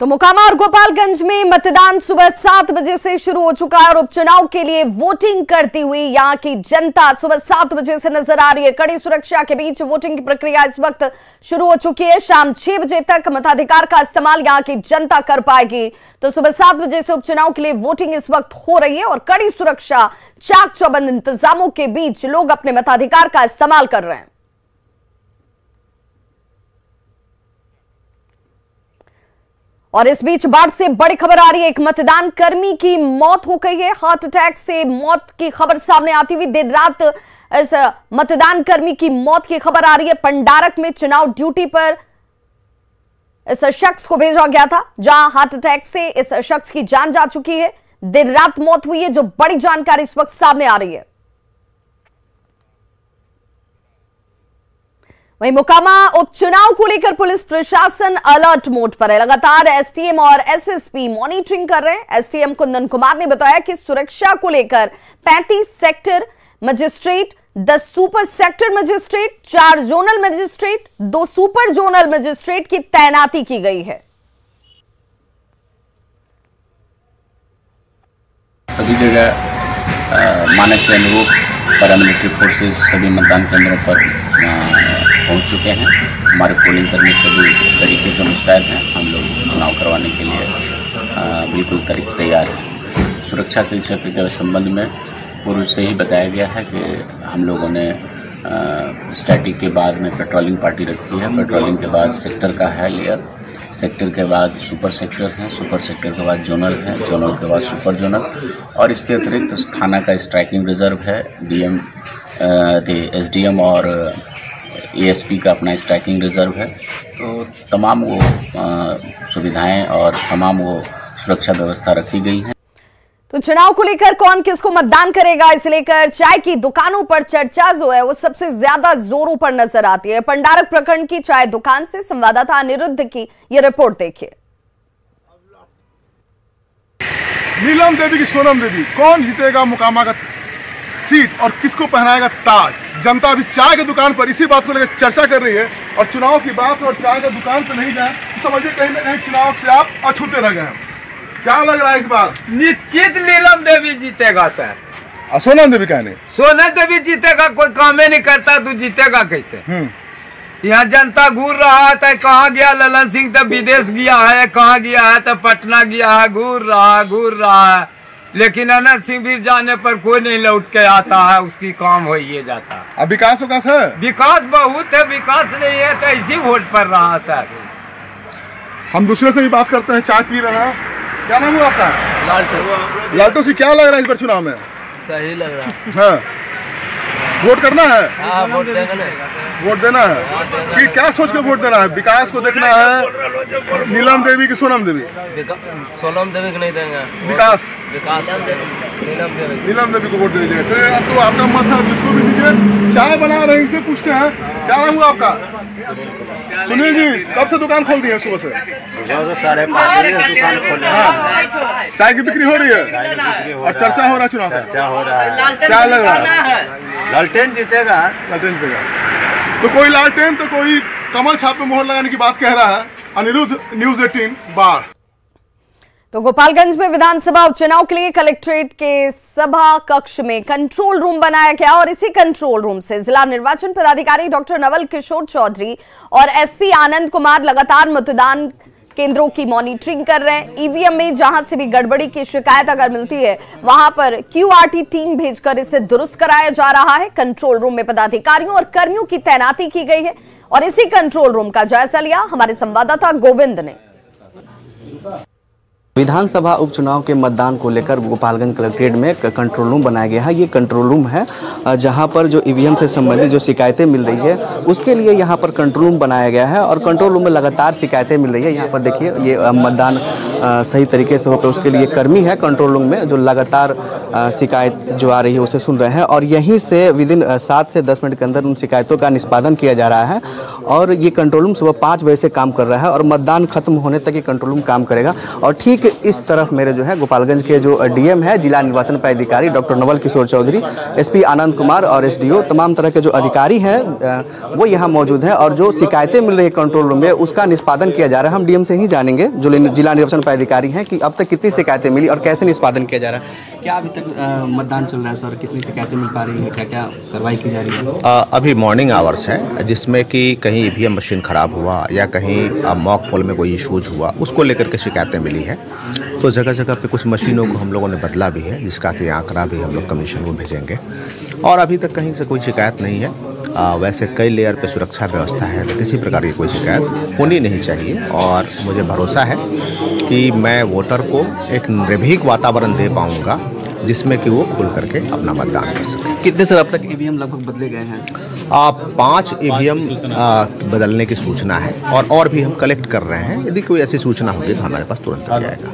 तो मोकामा और गोपालगंज में मतदान सुबह 7 बजे से शुरू हो चुका है और उपचुनाव के लिए वोटिंग करती हुई यहां की जनता सुबह 7 बजे से नजर आ रही है। कड़ी सुरक्षा के बीच वोटिंग की प्रक्रिया इस वक्त शुरू हो चुकी है। शाम 6 बजे तक मताधिकार का इस्तेमाल यहां की जनता कर पाएगी। तो सुबह 7 बजे से उपचुनाव के लिए वोटिंग इस वक्त हो रही है और कड़ी सुरक्षा, चाक चौबंद इंतजामों के बीच लोग अपने मताधिकार का इस्तेमाल कर रहे हैं। और इस बीच बाढ़ से बड़ी खबर आ रही है। एक मतदान कर्मी की मौत हो गई है। हार्ट अटैक से मौत की खबर सामने आती हुई देर रात इस मतदान कर्मी की मौत की खबर आ रही है। पंडारक में चुनाव ड्यूटी पर इस शख्स को भेजा गया था, जहां हार्ट अटैक से इस शख्स की जान जा चुकी है। देर रात मौत हुई है, जो बड़ी जानकारी इस वक्त सामने आ रही है। वहीं मोकामा उपचुनाव को लेकर पुलिस प्रशासन अलर्ट मोड पर है। लगातार एसटीएम और एसएसपी मॉनिटरिंग कर रहे हैं। एसटीएम कुंदन कुमार ने बताया कि सुरक्षा को लेकर 35 sector magistrate, 10 super sector magistrate, 4 zonal magistrate, 2 super zonal magistrate की तैनाती की गई है। सभी जगह मानक के अनुरूप पैरामिलिट्री फोर्सेस सभी मतदान केंद्रों पर पहुंच चुके हैं। हमारे पोलिंग कर्मी सभी तरीके से मुस्तैद हैं। हम लोग चुनाव करवाने के लिए बिल्कुल तैयार हैं। सुरक्षा के क्षेत्र के संबंध में पूर्व से ही बताया गया है कि हम लोगों ने स्टैटिक के बाद में पेट्रोलिंग पार्टी रखी है। पेट्रोलिंग के बाद सेक्टर का है लेयर, सेक्टर के बाद सुपर सेक्टर हैं, सुपर सेक्टर के बाद जोनल है, जोनल के बाद सुपर जोनल, और इसके अतिरिक्त थाना का स्ट्राइकिंग रिजर्व है। डीएम एसडीएम और एएसपी का अपना स्ट्राइकिंग रिजर्व है। तो तमाम वो सुविधाएं और तमाम वो सुरक्षा व्यवस्था रखी गई है। तो चुनाव को लेकर कौन किसको मतदान करेगा, इसे लेकर चाय की दुकानों पर चर्चा जो है वो सबसे ज्यादा जोरों पर नजर आती है। पंडारक प्रखंड की चाय दुकान से संवाददाता अनिरुद्ध की ये रिपोर्ट देखिए। नीलम देवी की सोनम देवी, कौन जीतेगा मोकामा का सीट और किसको पहनाएगा ताज? जनता अभी चाय की दुकान पर इसी बात को लेकर चर्चा कर रही है। और चुनाव की बात और चाय की दुकान पर नहीं जाए तो समझिए कहीं ना कहीं चुनाव से आप अछूते रह गए। क्या लग रहा है इस बार? निश्चित नीलम देवी जीतेगा सर। और सोनम देवी कहने सोनम देवी जीतेगा, कोई काम ही नहीं करता तो जीतेगा कैसे? यहाँ जनता घूर रहा है, कहाँ गया ललन सिंह, तो विदेश गया है, कहाँ गया है तो पटना गया है, घूर रहा है। लेकिन अनंत सिंह भी जाने पर कोई नहीं लौट के आता है, उसकी काम हो ये जाता है। अब विकास है, विकास बहुत है, विकास नहीं है तो इसी वोट पर रहा सर। हम दूसरे से भी बात करते हैं, चाय पी रहे हैं। क्या नाम है आपका? लालटू से क्या लग रहा है इस बार चुनाव में? सही लग रहा है। हाँ, वोट करना है। हाँ, वोट देना है कि क्या सोच के वोट देना है? विकास को देखना है, नीलम देवी की सोनम देवी? सोनम देवी को नहीं देंगे, विकास नीलम देवी को वोट दे दीजिएगा। तो आपका मत है, जिसको भी दीजिए। चाय बना रहे हैं, इनसे पूछते हैं क्या नाम हुआ आपका? सुनील जी, कब से दुकान खोल दी है? सुबह से 5:30 दुकान खोले। हाँ, चाय की बिक्री हो रही है और चर्चा हो रहा है चुनाव का। क्या लग रहा है? लालटेन जीतेगा। तो कोई लालटेन तो कोई कमल छाप पे मोहर लगाने की बात कह रहा है। अनिरुद्ध, न्यूज़ 18 बाढ़। तो गोपालगंज में विधानसभा उपचुनाव के लिए कलेक्ट्रेट के सभा कक्ष में कंट्रोल रूम बनाया गया और इसी कंट्रोल रूम से जिला निर्वाचन पदाधिकारी डॉक्टर नवल किशोर चौधरी और एसपी आनंद कुमार लगातार मतदान केंद्रों की मॉनिटरिंग कर रहे हैं। ईवीएम में जहां से भी गड़बड़ी की शिकायत अगर मिलती है, वहां पर क्यूआरटी टीम भेजकर इसे दुरुस्त कराया जा रहा है। कंट्रोल रूम में पदाधिकारियों और कर्मियों की तैनाती की गई है और इसी कंट्रोल रूम का जायजा लिया हमारे संवाददाता गोविंद ने। विधानसभा उपचुनाव के मतदान को लेकर गोपालगंज कलेक्ट्रेट में कंट्रोल रूम बनाया गया है। ये कंट्रोल रूम है जहां पर जो ईवीएम से संबंधित जो शिकायतें मिल रही है उसके लिए यहां पर कंट्रोल रूम बनाया गया है और कंट्रोल रूम में लगातार शिकायतें मिल रही है। यहां पर देखिए ये मतदान सही तरीके से हो पाए उसके लिए कर्मी है कंट्रोल रूम में जो लगातार शिकायत जो आ रही है उसे सुन रहे हैं और यहीं से विदिन 7 से 10 मिनट के अंदर उन शिकायतों का निष्पादन किया जा रहा है। और ये कंट्रोल रूम सुबह 5 बजे से काम कर रहा है और मतदान खत्म होने तक ये कंट्रोल रूम काम करेगा। और ठीक इस तरफ मेरे जो है गोपालगंज के जो डीएम है जिला निर्वाचन पदाधिकारी डॉक्टर नवल किशोर चौधरी, एसपी आनंद कुमार और एसडीओ तमाम तरह के जो अधिकारी हैं वो यहाँ मौजूद हैं और जो शिकायतें मिल रही है कंट्रोल रूम में उसका निष्पादन किया जा रहा है। हम डीएम से ही जानेंगे जो जिला निर्वाचन पदाधिकारी हैं कि अब तक कितनी शिकायतें मिली और कैसे निष्पादन किया जा रहा है। क्या अभी तक मतदान चल रहा है सर, कितनी शिकायतें मिल पा रही हैं, क्या क्या कार्रवाई की जा रही है? अभी मॉर्निंग आवर्स है जिसमें कि कहीं ईवीएम मशीन ख़राब हुआ या कहीं मॉक पोल में कोई इशूज हुआ उसको लेकर के शिकायतें मिली है। तो जगह जगह पे कुछ मशीनों को हम लोगों ने बदला भी है जिसका कि आंकड़ा भी हम लोग कमीशन को भेजेंगे और अभी तक कहीं से कोई शिकायत नहीं है। वैसे कई लेयर पे सुरक्षा व्यवस्था है तो किसी प्रकार की कोई शिकायत होनी नहीं चाहिए और मुझे भरोसा है कि मैं वोटर को एक निर्भीक वातावरण दे पाऊंगा जिसमें कि वो खुल करके अपना मतदान कर सके। कितने सर अब तक ईवीएम लगभग बदले गए हैं? 5 ईवीएम बदलने की सूचना है और भी हम कलेक्ट कर रहे हैं। यदि कोई ऐसी सूचना होगी तो हमारे पास तुरंत आ जाएगा।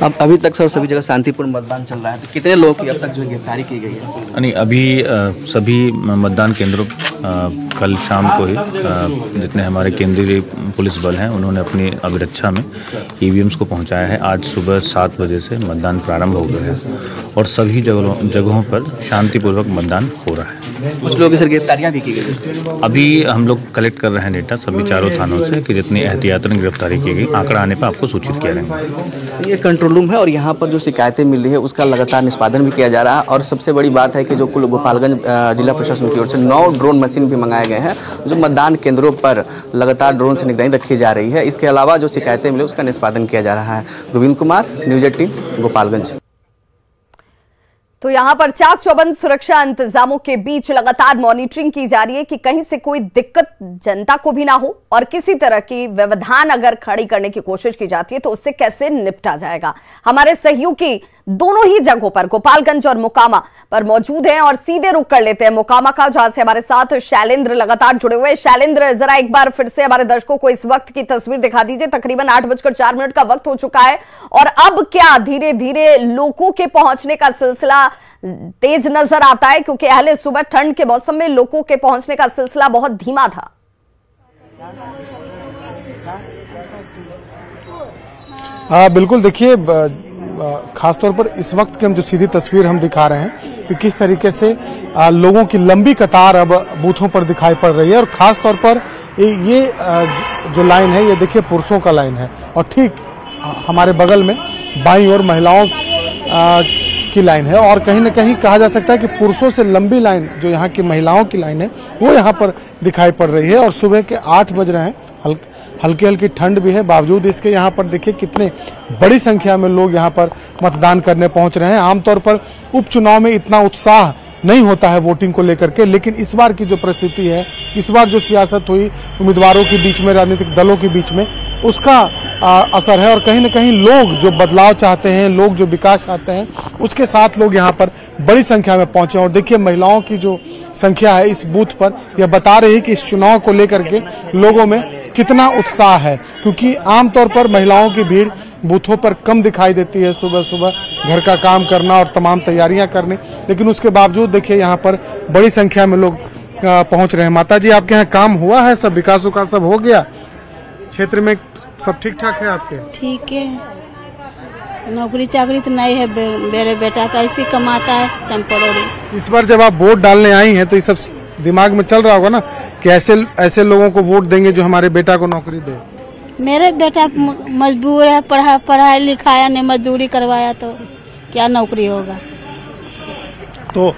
अब अभी तक सर सभी जगह शांतिपूर्ण मतदान चल रहा है तो कितने लोगों की अब तक जो गिरफ्तारी की गई है? नहीं, अभी सभी मतदान केंद्रों कल शाम को ही जितने हमारे केंद्रीय पुलिस बल हैं उन्होंने अपनी अभिरक्षा में ईवीएम्स को पहुंचाया है। आज सुबह 7 बजे से मतदान प्रारंभ हो गया है और सभी जगहों पर शांतिपूर्वक मतदान हो रहा है। कुछ लोगों की सर गिरफ्तारियाँ भी की गई? अभी हम लोग कलेक्ट कर रहे हैं डेटा सभी चारों थानों से कि जितनी एहतियातन गिरफ्तारी की गई आंकड़ा आने पर आपको सूचित किया जाएगा। ये कंट्रोल रूम है और यहाँ पर जो शिकायतें मिल रही है उसका लगातार निष्पादन भी किया जा रहा है और सबसे बड़ी बात है कि जो कुल गोपालगंज जिला प्रशासन की ओर से 9 ड्रोन मशीन भी मंगाए गए हैं जो मतदान केंद्रों पर लगातार ड्रोन से निगरानी रखी जा रही है। इसके अलावा जो शिकायतें मिली उसका निष्पादन किया जा रहा है। गोविंद कुमार, न्यूज 18 गोपालगंज। तो यहां पर चाक चौबंद सुरक्षा इंतजामों के बीच लगातार मॉनिटरिंग की जा रही है कि कहीं से कोई दिक्कत जनता को भी ना हो और किसी तरह की व्यवधान अगर खड़ी करने की कोशिश की जाती है तो उससे कैसे निपटा जाएगा। हमारे सहयोगी दोनों ही जगहों पर गोपालगंज और मोकामा पर मौजूद हैं और सीधे रुख कर लेते हैं मोकामा का, जहां से हमारे साथ शैलेंद्र लगातार जुड़े हुए हैं। शैलेंद्र, जरा एक बार फिर से हमारे दर्शकों को इस वक्त की तस्वीर दिखा दीजिए। तकरीबन 8:04 का वक्त हो चुका है और अब क्या धीरे धीरे लोगों के पहुंचने का सिलसिला तेज नजर आता है, क्योंकि पहले सुबह ठंड के मौसम में लोगों के पहुंचने का सिलसिला बहुत धीमा था। बिल्कुल, देखिए खासतौर पर इस वक्त की हम जो सीधी तस्वीर हम दिखा रहे हैं कि किस तरीके से लोगों की लंबी कतार अब बूथों पर दिखाई पड़ रही है और खासतौर पर ये जो लाइन है ये देखिए पुरुषों का लाइन है और ठीक हमारे बगल में बाईं ओर महिलाओं की लाइन है और कहीं न कहीं कहा जा सकता है कि पुरुषों से लंबी लाइन जो यहाँ की महिलाओं की लाइन है वो यहाँ पर दिखाई पड़ रही है और सुबह के 8 बज रहे हैं। हल्की हल्की ठंड भी है, बावजूद इसके यहाँ पर देखिए कितने बड़ी संख्या में लोग यहाँ पर मतदान करने पहुँच रहे हैं। आमतौर पर उपचुनाव में इतना उत्साह नहीं होता है वोटिंग को लेकर के, लेकिन इस बार की जो परिस्थिति है, इस बार जो सियासत हुई उम्मीदवारों के बीच में, राजनीतिक दलों के बीच में, उसका असर है और कहीं न कहीं लोग जो बदलाव चाहते हैं, लोग जो विकास चाहते हैं, उसके साथ लोग यहाँ पर बड़ी संख्या में पहुंचे और देखिए महिलाओं की जो संख्या है इस बूथ पर यह बता रही है कि इस चुनाव को लेकर के लोगों में कितना उत्साह है, क्योंकि आमतौर पर महिलाओं की भीड़ बूथों पर कम दिखाई देती है सुबह सुबह घर का काम करना और तमाम तैयारियां करने, लेकिन उसके बावजूद देखिए यहाँ पर बड़ी संख्या में लोग पहुंच रहे हैं। माता जी, आपके यहाँ काम हुआ है, सब विकास उकास सब हो गया क्षेत्र में, सब ठीक ठाक है आपके? ठीक है, नौकरी चाकरी तो नहीं है, मेरे बेटा का ऐसे कमाता है टेम्पोररी। इस बार जब आप वोट डालने आई हैं तो ये सब दिमाग में चल रहा होगा ना कि ऐसे लोगों को वोट देंगे जो हमारे बेटा को नौकरी दे। मेरे बेटा मजबूर है, पढ़ाई लिखाया नहीं, मजदूरी करवाया तो क्या नौकरी होगा। तो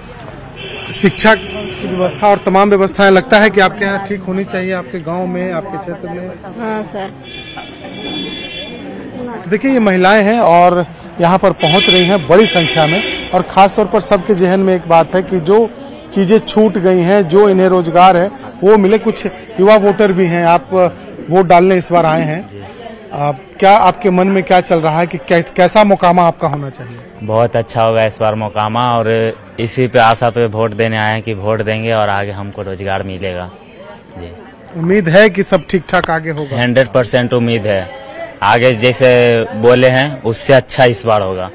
शिक्षा की व्यवस्था और तमाम व्यवस्थाएं लगता है कि आपके यहाँ ठीक होनी चाहिए, आपके गांव में, आपके क्षेत्र में। हाँ सर। देखिए ये महिलाएं हैं और यहाँ पर पहुँच रही हैं बड़ी संख्या में और खासतौर पर सबके जहन में एक बात है कि जो चीजें छूट गई हैं, जो इन्हें रोजगार है वो मिले। कुछ युवा वोटर भी हैं, आप वोट डालने इस बार आए हैं, क्या आपके मन में क्या चल रहा है कि कैसा मोकामा आपका होना चाहिए? बहुत अच्छा होगा इस बार मोकामा और इसी पे आशा पे वोट देने आए हैं कि वोट देंगे और आगे हमको रोजगार मिलेगा जी। उम्मीद है कि सब ठीक ठाक आगे होगा? 100% उम्मीद है आगे जैसे बोले हैं उससे अच्छा इस बार होगा,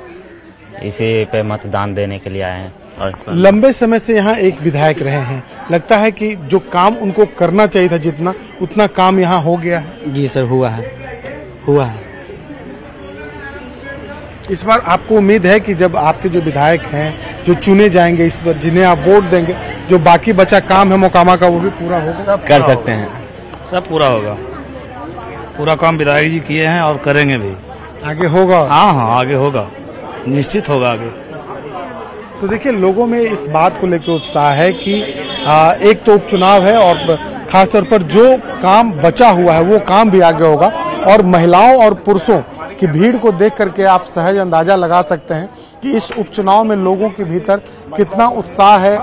इसी पे मतदान देने के लिए आए हैं। और लंबे समय से यहाँ एक विधायक रहे हैं, लगता है कि जो काम उनको करना चाहिए था जितना उतना काम यहाँ हो गया है? जी सर, हुआ है। इस बार आपको उम्मीद है कि जब आपके जो विधायक हैं जो चुने जाएंगे इस बार, जिन्हें आप वोट देंगे, जो बाकी बचा काम है मोकामा का वो भी पूरा होगा? सब कर सकते हैं, सब पूरा होगा। पूरा काम विधायक जी किए हैं और करेंगे भी। आगे होगा? हाँ, आगे होगा, निश्चित होगा आगे। तो देखिए, लोगों में इस बात को लेकर उत्साह है कि एक तो उपचुनाव है और खासतौर पर जो काम बचा हुआ है वो काम भी आगे होगा। और महिलाओं और पुरुषों की भीड़ को देख करके आप सहज अंदाजा लगा सकते हैं कि इस उपचुनाव में लोगों के भीतर कितना उत्साह है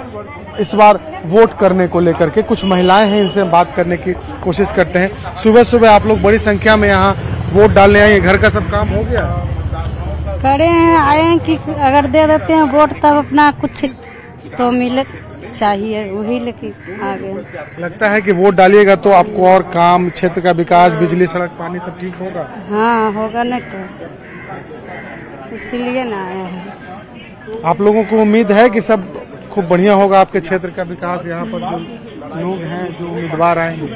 इस बार वोट करने को लेकर के। कुछ महिलाएं हैं, इनसे बात करने की कोशिश करते हैं। सुबह सुबह आप लोग बड़ी संख्या में यहाँ वोट डालने आए, घर का सब काम हो गया? करे हैं, आए हैं कि अगर दे देते हैं वोट तब अपना कुछ तो मिले चाहिए, वही लेके आ गए। लगता है कि वोट डालिएगा तो आपको और काम, क्षेत्र का विकास, बिजली, सड़क, पानी सब ठीक होगा? हाँ, होगा नहीं तो इसलिए ना आया है। आप लोगों को उम्मीद है कि सब खूब बढ़िया होगा आपके क्षेत्र का विकास? यहाँ पर जो लोग हैं, जो उम्मीदवार आएंगे,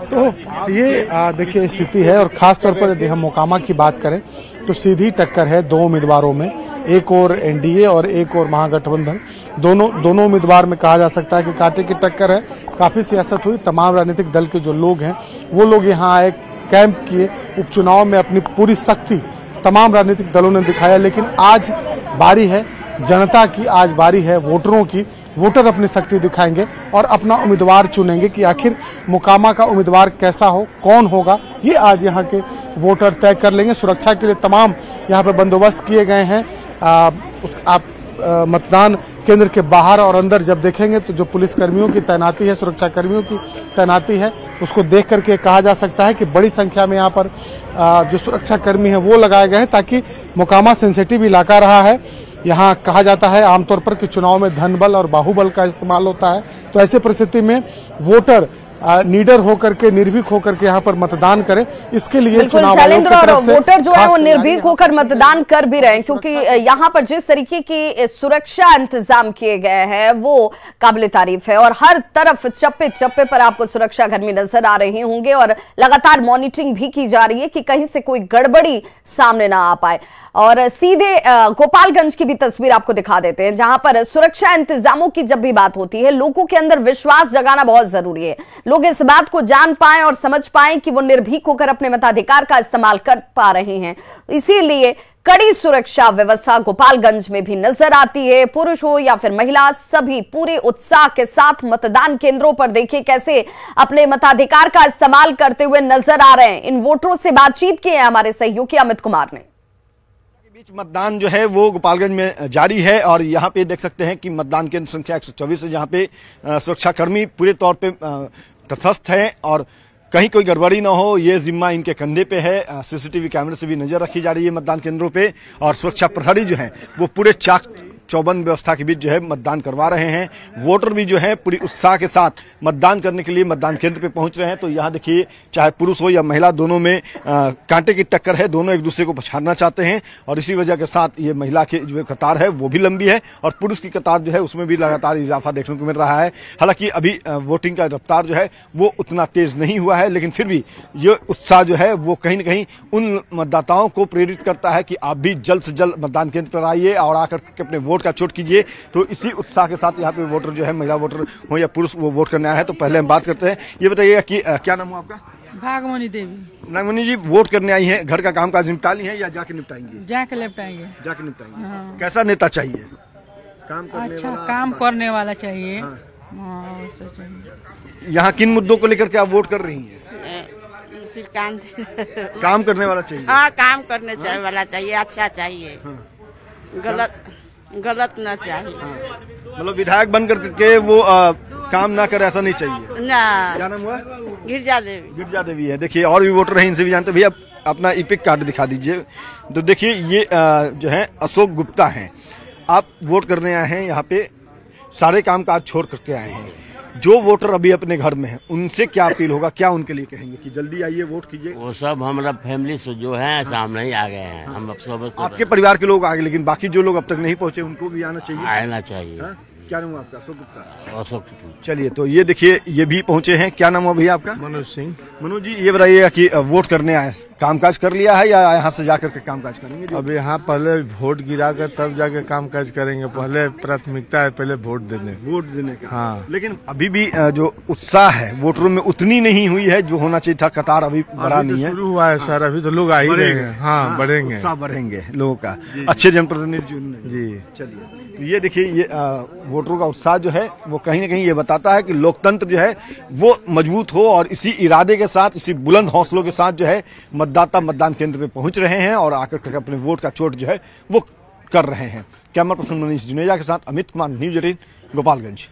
तो ये देखिए स्थिति है। और खास तौर पर यदि हम मोकामा की बात करें तो सीधी टक्कर है दो उम्मीदवारों में, एक और एनडीए और एक और महागठबंधन। दोनों उम्मीदवार में कहा जा सकता है कि कांटे की टक्कर है। काफी सियासत हुई, तमाम राजनीतिक दल के जो लोग हैं वो लोग यहाँ आए, कैंप किए, उपचुनाव में अपनी पूरी शक्ति तमाम राजनीतिक दलों ने दिखाया। लेकिन आज बारी है जनता की, आज बारी है वोटरों की। वोटर अपनी शक्ति दिखाएंगे और अपना उम्मीदवार चुनेंगे कि आखिर मोकामा का उम्मीदवार कैसा हो, कौन होगा, ये आज यहाँ के वोटर तय कर लेंगे। सुरक्षा के लिए तमाम यहाँ पे बंदोबस्त किए गए हैं। आप मतदान केंद्र के बाहर और अंदर जब देखेंगे तो जो पुलिस कर्मियों की तैनाती है, सुरक्षा कर्मियों की तैनाती है, उसको देख करके कहा जा सकता है कि बड़ी संख्या में यहाँ पर जो सुरक्षा कर्मी हैं वो लगाए गए हैं, ताकि मोकामा सेंसिटिव इलाका रहा है। यहाँ कहा जाता है आमतौर पर कि चुनाव में धन बल और बाहुबल का इस्तेमाल होता है। तो ऐसे परिस्थिति में वोटर निडर होकर के, निर्भीक होकर के यहाँ पर मतदान करें, इसके लिए चुनाव आयोग की तरफ से वोटर जो है वो निर्भीक होकर मतदान कर भी रहे हैं, क्योंकि यहाँ पर जिस तरीके की सुरक्षा इंतजाम किए गए हैं वो काबिल तारीफ है। और हर तरफ चप्पे चप्पे पर आपको सुरक्षा कर्मी नजर आ रहे होंगे और लगातार मॉनिटरिंग भी की जा रही है कि कहीं से कोई गड़बड़ी सामने ना आ पाए। और सीधे गोपालगंज की भी तस्वीर आपको दिखा देते हैं, जहां पर सुरक्षा इंतजामों की जब भी बात होती है, लोगों के अंदर विश्वास जगाना बहुत जरूरी है। लोग इस बात को जान पाएं और समझ पाएं कि वो निर्भीक होकर अपने मताधिकार का इस्तेमाल कर पा रहे हैं। इसीलिए कड़ी सुरक्षा व्यवस्था गोपालगंज में भी नजर आती है। पुरुष हो या फिर महिला, सभी पूरे उत्साह के साथ मतदान केंद्रों पर देखिए कैसे अपने मताधिकार का इस्तेमाल करते हुए नजर आ रहे हैं। इन वोटरों से बातचीत की है हमारे सहयोगी अमित कुमार ने। बीच मतदान जो है वो गोपालगंज में जारी है और यहाँ पे देख सकते हैं कि मतदान केंद्र संख्या 124 है, जहाँ पे सुरक्षाकर्मी पूरे तौर पे तटस्थ हैं और कहीं कोई गड़बड़ी ना हो ये जिम्मा इनके कंधे पे है। सीसीटीवी कैमरे से भी नजर रखी जा रही है मतदान केंद्रों पे और सुरक्षा प्रहरी जो है वो पूरे चाक चौबंद व्यवस्था के बीच जो है मतदान करवा रहे हैं। वोटर भी जो है पूरी उत्साह के साथ मतदान करने के लिए मतदान केंद्र पे पहुंच रहे हैं। तो यहाँ देखिए, चाहे पुरुष हो या महिला, दोनों में कांटे की टक्कर है, दोनों एक दूसरे को पछाड़ना चाहते हैं और इसी वजह के साथ ये महिला की जो कतार है वो भी लंबी है और पुरुष की कतार जो है उसमें भी लगातार इजाफा देखने को मिल रहा है। हालांकि अभी वोटिंग का रफ्तार जो है वो उतना तेज नहीं हुआ है, लेकिन फिर भी ये उत्साह जो है वो कहीं न कहीं उन मतदाताओं को प्रेरित करता है कि आप भी जल्द से जल्द मतदान केंद्र पर आइए और आकर के अपने वोट का चोट कीजिए। तो इसी उत्साह के साथ यहाँ पे वोटर जो है, महिला वोटर हो या पुरुष, वो वोट करने आया है। तो पहले हम बात करते हैं, ये बताइएगा कि क्या नाम है आपका? भागमनी देवी। नागमनी जी, वोट करने आई हैं, घर का काम काज निपटा ली है या जाके निपटाएंगे? जाके निपटाएंगे। जाके निपटाएंगे। हाँ। कैसा नेता चाहिए? काम करने अच्छा वाला, काम करने वाला चाहिए। हाँ। यहाँ किन मुद्दों को लेकर के आप वोट कर रही हैं? काम करने वाला चाहिए। हाँ, काम करने वाला चाहिए, अच्छा चाहिए। गलत ना चाहिए। मतलब विधायक बन करके वो काम ना करे, ऐसा नहीं चाहिए ना। क्या नाम हुआ? गिरजा देवी। गिरजा देवी है। देखिए, और भी वोटर हैं, इनसे भी जानते। भैया अपना इपिक कार्ड दिखा दीजिए। तो देखिए, ये जो है अशोक गुप्ता हैं। आप वोट करने आए हैं, यहाँ पे सारे काम काज छोड़ करके आए हैं। जो वोटर अभी अपने घर में हैं उनसे क्या अपील होगा, क्या उनके लिए कहेंगे कि जल्दी आइए वोट कीजिए? वो सब हमारा फैमिली से जो है सामने ही आ गए हैं। हम अब सब आपके परिवार के लोग आ गए, लेकिन बाकी जो लोग अब तक नहीं पहुंचे उनको भी आना चाहिए। आना चाहिए। क्या नाम है आपका? अशोक गुप्ता। अशोक। चलिए, तो ये देखिए ये भी पहुंचे हैं। क्या नाम है भैया आपका? मनोज सिंह। मनोज जी, ये बताइएगा कि वोट करने आए, कामकाज कर लिया है या यहाँ से जाकर के कामकाज करेंगे? अब यहाँ पहले वोट गिरा कर तब जाके कामकाज करेंगे। पहले प्राथमिकता है पहले वोट देने का। हाँ, लेकिन अभी भी जो उत्साह है वोटरों में उतनी नहीं हुई है जो होना चाहिए था। कतार अभी बढ़ा नहीं है, शुरू हुआ है सर। अभी तो लोग आ ही रहे हैं। हाँ, बढ़ेंगे, उत्साह बढ़ेंगे लोगों का। अच्छे जनप्रतिनिधि चुनने जी। चलिए, तो ये देखिए ये वोटरों का उत्साह जो है वो कहीं ना कहीं ये बताता है कि लोकतंत्र जो है वो मजबूत हो, और इसी इरादे के साथ, इसी बुलंद हौसलों के साथ जो है मतदाता मतदान केंद्र पे पहुंच रहे हैं और आकर के अपने वोट का चोट जो है वो कर रहे हैं। कैमरा पर्सन मनीष जुनेजा के साथ अमित कुमार, न्यूज 18 गोपालगंज।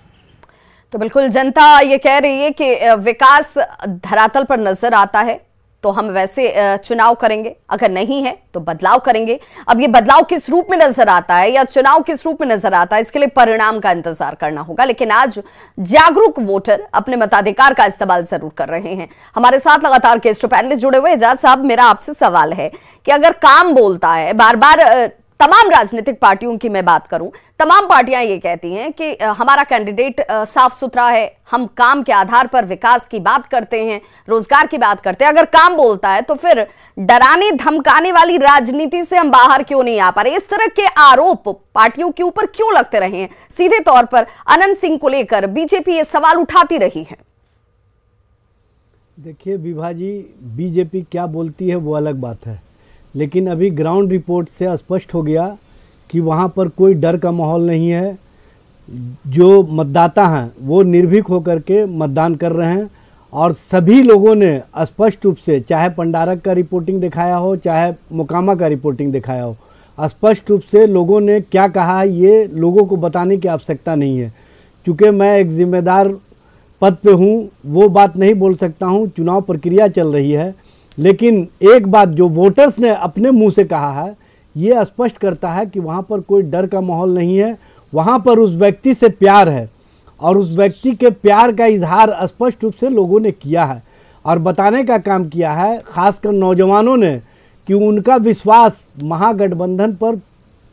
तो बिल्कुल जनता ये कह रही है कि विकास धरातल पर नजर आता है तो हम वैसे चुनाव करेंगे, अगर नहीं है तो बदलाव करेंगे। अब ये बदलाव किस रूप में नजर आता है या चुनाव किस रूप में नजर आता है, इसके लिए परिणाम का इंतजार करना होगा। लेकिन आज जागरूक वोटर अपने मताधिकार का इस्तेमाल जरूर कर रहे हैं। हमारे साथ लगातार गेस्ट पैनलिस्ट जुड़े हुए। एजाज साहब, मेरा आपसे सवाल है कि अगर काम बोलता है, बार बार तमाम राजनीतिक पार्टियों की मैं बात करूं, तमाम पार्टियां ये कहती हैं कि हमारा कैंडिडेट साफ सुथरा है, हम काम के आधार पर विकास की बात करते हैं, रोजगार की बात करते हैं। अगर काम बोलता है तो फिर डराने धमकाने वाली राजनीति से हम बाहर क्यों नहीं आ पा रहे? इस तरह के आरोप पार्टियों के ऊपर क्यों लगते रहे हैं? सीधे तौर पर अनंत सिंह को लेकर बीजेपी ये सवाल उठाती रही है। देखिए विभा जी, बीजेपी क्या बोलती है वो अलग बात है, लेकिन अभी ग्राउंड रिपोर्ट से स्पष्ट हो गया कि वहाँ पर कोई डर का माहौल नहीं है। जो मतदाता हैं वो निर्भीक होकर के मतदान कर रहे हैं, और सभी लोगों ने स्पष्ट रूप से, चाहे पंडारक का रिपोर्टिंग दिखाया हो, चाहे मोकामा का रिपोर्टिंग दिखाया हो, स्पष्ट रूप से लोगों ने क्या कहा है ये लोगों को बताने की आवश्यकता नहीं है। चूँकि मैं एक जिम्मेदार पद पे हूँ, वो बात नहीं बोल सकता हूँ, चुनाव प्रक्रिया चल रही है। लेकिन एक बात जो वोटर्स ने अपने मुंह से कहा है ये स्पष्ट करता है कि वहाँ पर कोई डर का माहौल नहीं है। वहाँ पर उस व्यक्ति से प्यार है, और उस व्यक्ति के प्यार का इजहार स्पष्ट रूप से लोगों ने किया है और बताने का काम किया है, खासकर नौजवानों ने, कि उनका विश्वास महागठबंधन पर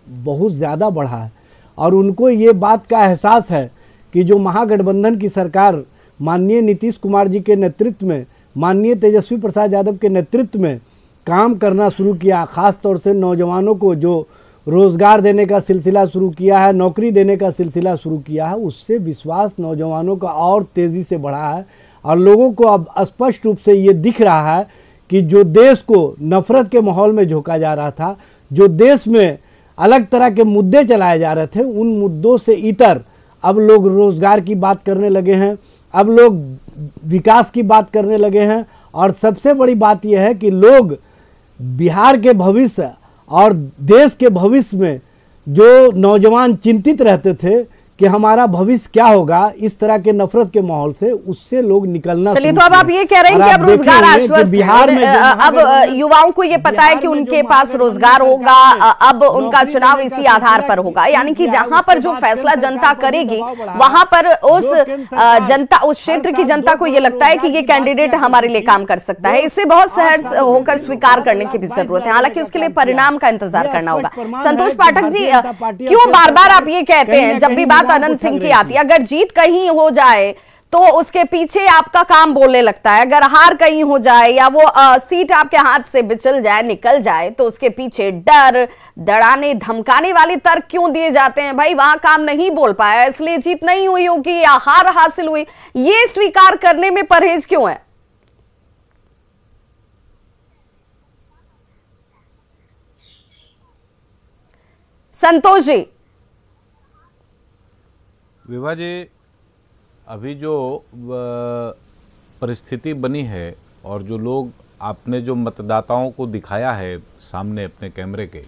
बहुत ज़्यादा बढ़ा है। और उनको ये बात का एहसास है कि जो महागठबंधन की सरकार माननीय नीतीश कुमार जी के नेतृत्व में, माननीय तेजस्वी प्रसाद यादव के नेतृत्व में काम करना शुरू किया, ख़ास तौर से नौजवानों को जो रोज़गार देने का सिलसिला शुरू किया है, नौकरी देने का सिलसिला शुरू किया है, उससे विश्वास नौजवानों का और तेज़ी से बढ़ा है। और लोगों को अब स्पष्ट रूप से ये दिख रहा है कि जो देश को नफ़रत के माहौल में झोंका जा रहा था, जो देश में अलग तरह के मुद्दे चलाए जा रहे थे, उन मुद्दों से इतर अब लोग रोज़गार की बात करने लगे हैं, अब लोग विकास की बात करने लगे हैं। और सबसे बड़ी बात यह है कि लोग बिहार के भविष्य और देश के भविष्य में जो नौजवान चिंतित रहते थे कि हमारा भविष्य क्या होगा इस तरह के नफरत के माहौल से, उससे लोग निकलना। चलिए, तो अब आप ये कह रहे हैं कि अब रोजगार आश्वस्त बिहार में अब युवाओं को ये पता है कि उनके पास रोजगार होगा, अब उनका चुनाव इसी आधार पर होगा। यानी कि जहां पर जो फैसला जनता करेगी वहां पर उस जनता, उस क्षेत्र की जनता को ये लगता है कि ये कैंडिडेट हमारे लिए काम कर सकता है। इसे बहुत सहज होकर स्वीकार करने की भी जरूरत है। हालांकि उसके लिए परिणाम का इंतजार करना होगा। संतोष पाठक जी, क्यों बार बार आप ये कहते हैं जब भी अनंत सिंह की आती है, अगर जीत कहीं हो जाए तो उसके पीछे आपका काम बोलने लगता है, अगर हार कहीं हो जाए या वो सीट आपके हाथ से बिचल जाए, निकल जाए, तो उसके पीछे डर, डराने धमकाने वाले तर्क क्यों दिए जाते हैं? भाई वहां काम नहीं बोल पाया इसलिए जीत नहीं हुई होगी या हार हासिल हुई, ये स्वीकार करने में परहेज क्यों है? संतोष जी। विभा जी, अभी जो परिस्थिति बनी है और जो लोग आपने जो मतदाताओं को दिखाया है सामने अपने कैमरे के,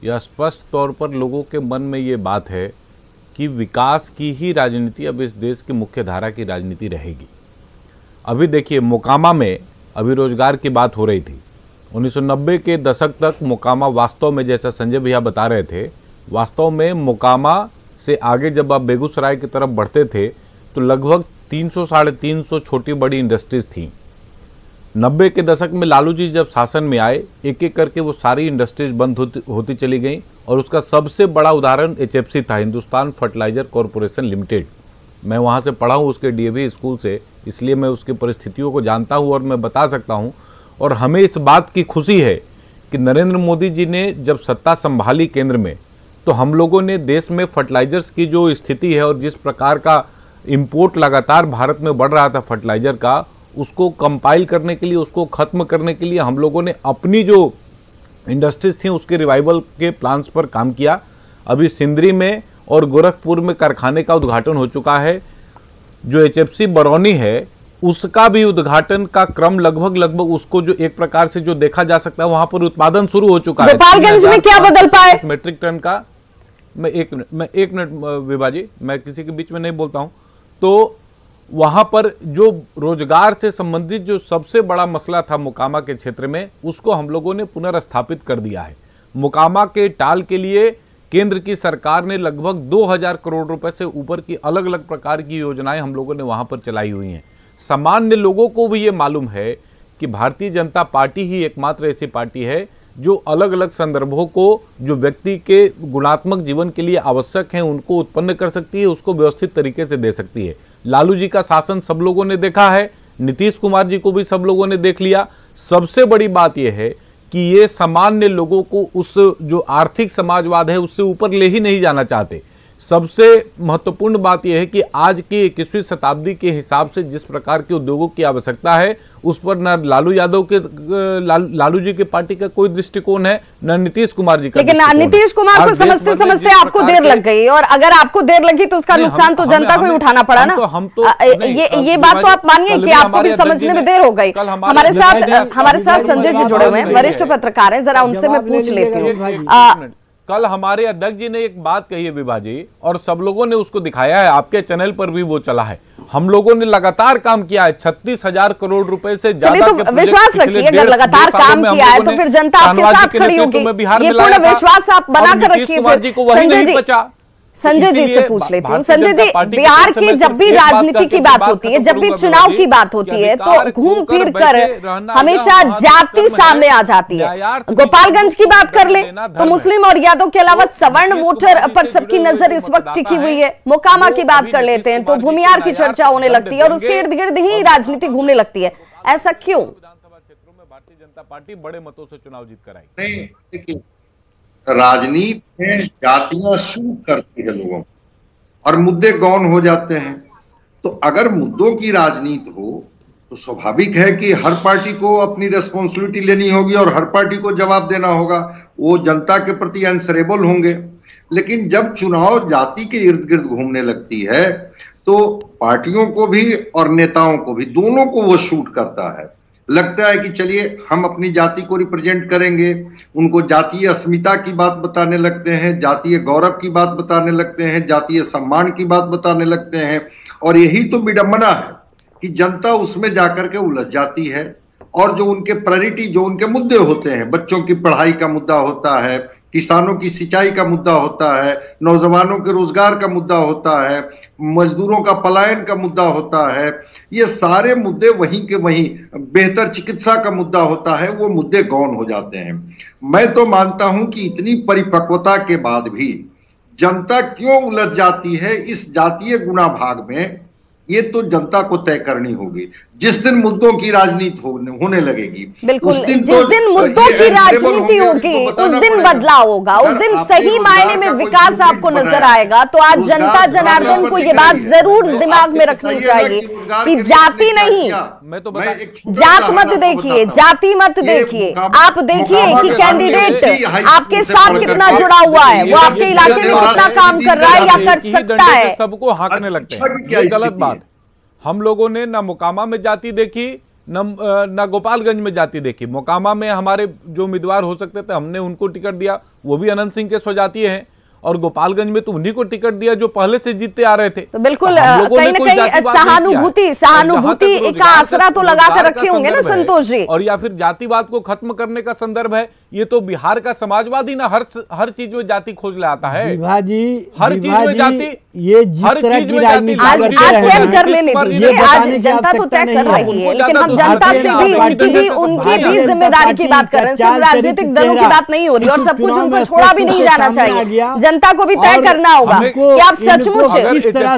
यह स्पष्ट तौर पर लोगों के मन में ये बात है कि विकास की ही राजनीति अब इस देश की मुख्य धारा की राजनीति रहेगी। अभी देखिए, मोकामा में अभी रोजगार की बात हो रही थी। 1990 के दशक तक मोकामा वास्तव में, जैसा संजय भैया बता रहे थे, वास्तव में मोकामा से आगे जब आप बेगूसराय की तरफ बढ़ते थे तो लगभग 300 साढ़े 300 छोटी बड़ी इंडस्ट्रीज थी। 90 के दशक में लालू जी जब शासन में आए, एक एक करके वो सारी इंडस्ट्रीज बंद होती चली गई और उसका सबसे बड़ा उदाहरण HFC था, हिंदुस्तान फर्टिलाइजर कॉरपोरेशन लिमिटेड। मैं वहाँ से पढ़ा हूँ उसके DAV स्कूल से, इसलिए मैं उसकी परिस्थितियों को जानता हूँ और मैं बता सकता हूँ। और हमें इस बात की खुशी है कि नरेंद्र मोदी जी ने जब सत्ता संभाली केंद्र में, तो हम लोगों ने देश में फर्टिलाइजर्स की जो स्थिति है और जिस प्रकार का इम्पोर्ट लगातार भारत में बढ़ रहा था फर्टिलाइजर का, उसको कंपाइल करने के लिए, उसको ख़त्म करने के लिए हम लोगों ने अपनी जो इंडस्ट्रीज थी उसके रिवाइवल के प्लान्स पर काम किया। अभी सिंदरी में और गोरखपुर में कारखाने का उद्घाटन हो चुका है। जो HFC बरौनी है उसका भी उद्घाटन का क्रम लगभग उसको जो एक प्रकार से जो देखा जा सकता है, वहां पर उत्पादन शुरू हो चुका है। गोपालगंज में क्या बदल पाए? मेट्रिक टन का मैं एक मिनट विभा जी, मैं किसी के बीच में नहीं बोलता हूं। तो वहां पर जो रोजगार से संबंधित जो सबसे बड़ा मसला था मोकामा के क्षेत्र में, उसको हम लोगों ने पुनर्स्थापित कर दिया है। मोकामा के टाल के लिए केंद्र की सरकार ने लगभग 2000 करोड़ रुपए से ऊपर की अलग अलग प्रकार की योजनाएं हम लोगों ने वहां पर चलाई हुई हैं। सामान्य लोगों को भी ये मालूम है कि भारतीय जनता पार्टी ही एकमात्र ऐसी पार्टी है जो अलग अलग संदर्भों को, जो व्यक्ति के गुणात्मक जीवन के लिए आवश्यक हैं, उनको उत्पन्न कर सकती है, उसको व्यवस्थित तरीके से दे सकती है। लालू जी का शासन सब लोगों ने देखा है, नीतीश कुमार जी को भी सब लोगों ने देख लिया। सबसे बड़ी बात यह है कि ये सामान्य लोगों को उस जो आर्थिक समाजवाद है उससे ऊपर ले ही नहीं जाना चाहते। सबसे महत्वपूर्ण बात यह है कि आज की 21वीं शताब्दी के हिसाब से जिस प्रकार के उद्योगों की आवश्यकता है, उस पर न लालू जी के पार्टी का कोई दृष्टिकोण है, न नीतीश कुमार जी का। लेकिन नीतीश कुमार को समझते समझते आपको देर लग गई, और अगर आपको देर लगी तो उसका नुकसान तो जनता को ही उठाना पड़ा ना। ये बात तो आप मानिए कि आपको भी समझने में देर हो गई। हमारे साथ संजय जी जुड़े हुए हैं, वरिष्ठ पत्रकार हैं, जरा उनसे मैं पूछ लेती हूँ। कल हमारे अध्यक्ष जी ने एक बात कही है विभा जी, और सब लोगों ने उसको दिखाया है, आपके चैनल पर भी वो चला है। हम लोगों ने लगातार काम किया है, 36,000 करोड़ रुपए से ज्यादा तो विश्वास रखिए, अगर लगातार काम किया है तो फिर जनता आपके साथ खड़ी होगी। ये पूर्ण विश्वास आप बनाकर रखिए। संजय जी से पूछ लेती हूँ। संजय जी, बिहार की जब भी राजनीति की बात होती है, जब भी चुनाव की बात होती है, तो घूम फिर कर हमेशा जाति सामने आ जाती है। गोपालगंज की बात कर ले तो मुस्लिम और यादव के अलावा सवर्ण वोटर पर सबकी नजर इस वक्त टिकी हुई है। मोकामा की बात कर लेते हैं तो भूमिहार की चर्चा होने लगती है और उसके इर्द गिर्द ही राजनीति घूमने लगती है। ऐसा क्यों? विधानसभा क्षेत्रों में भारतीय जनता पार्टी बड़े मतों से चुनाव जीत कर आई। राजनीति में जातियां सूट करती है लोगों और मुद्दे गौन हो जाते हैं। तो अगर मुद्दों की राजनीति हो तो स्वाभाविक है कि हर पार्टी को अपनी रेस्पॉन्सिबिलिटी लेनी होगी और हर पार्टी को जवाब देना होगा, वो जनता के प्रति आंसरेबल होंगे। लेकिन जब चुनाव जाति के इर्द गिर्द घूमने लगती है तो पार्टियों को भी और नेताओं को भी, दोनों को वो शूट करता है। लगता है कि चलिए हम अपनी जाति को रिप्रेजेंट करेंगे, उनको जातीय अस्मिता की बात बताने लगते हैं, जातीय गौरव की बात बताने लगते हैं, जातीय सम्मान की बात बताने लगते हैं। और यही तो विडंबना है कि जनता उसमें जाकर के उलझ जाती है और जो उनके प्रायोरिटी, जो उनके मुद्दे होते हैं, बच्चों की पढ़ाई का मुद्दा होता है, किसानों की सिंचाई का मुद्दा होता है, नौजवानों के रोजगार का मुद्दा होता है, मजदूरों का पलायन का मुद्दा होता है, ये सारे मुद्दे वहीं के वहीं, बेहतर चिकित्सा का मुद्दा होता है, वो मुद्दे गौन हो जाते हैं। मैं तो मानता हूं कि इतनी परिपक्वता के बाद भी जनता क्यों उलझ जाती है इस जातीय गुना भाग में, ये तो जनता को तय करनी होगी। जिस दिन मुद्दों की राजनीति होने लगेगी, बिल्कुल, जिस दिन मुद्दों की राजनीति होगी उस दिन बदलाव होगा, उस दिन सही मायने में विकास आपको नजर आएगा। तो आज जनता जनार्दन को ये बात जरूर दिमाग में रखनी चाहिए कि जाति नहीं, जात मत देखिए, जाति मत देखिए, आप देखिए कि कैंडिडेट आपके साथ कितना जुड़ा हुआ है, वो आपके इलाके में कितना काम कर रहा है या कर सकता है। सबको हाँकने लगते हैं, ये गलत बात। हम लोगों ने ना मोकामा में जाति देखी, न गोपालगंज में जाति देखी। मोकामा में हमारे जो उम्मीदवार हो सकते थे हमने उनको टिकट दिया, वो भी अनंत सिंह के स्वजातीय हैं, और गोपालगंज में तो उन्हीं को टिकट दिया जो पहले से जीतते आ रहे थे। तो बिल्कुल कहीं ना कहीं सहानुभूति का आसरा तो लगा कर रखे होंगे ना संतोष जी। और या फिर जातिवाद को खत्म करने का संदर्भ है ये तो बिहार का समाजवादी ना हर चीज में जाति खोज ले आता है। हर चीज में जाति, ये हर चीज में जाति आज चयन कर लेने दीजिए, आज जनता तो तय कर रही है, लेकिन हम जनता से भी उनकी भी जिम्मेदारी की बात कर रहे हैं। सिर्फ राजनीतिक दलों की बात नहीं हो रही और सब कुछ उन पर छोड़ा भी नहीं जाना चाहिए। जनता को भी तय करना होगा कि आप सचमुच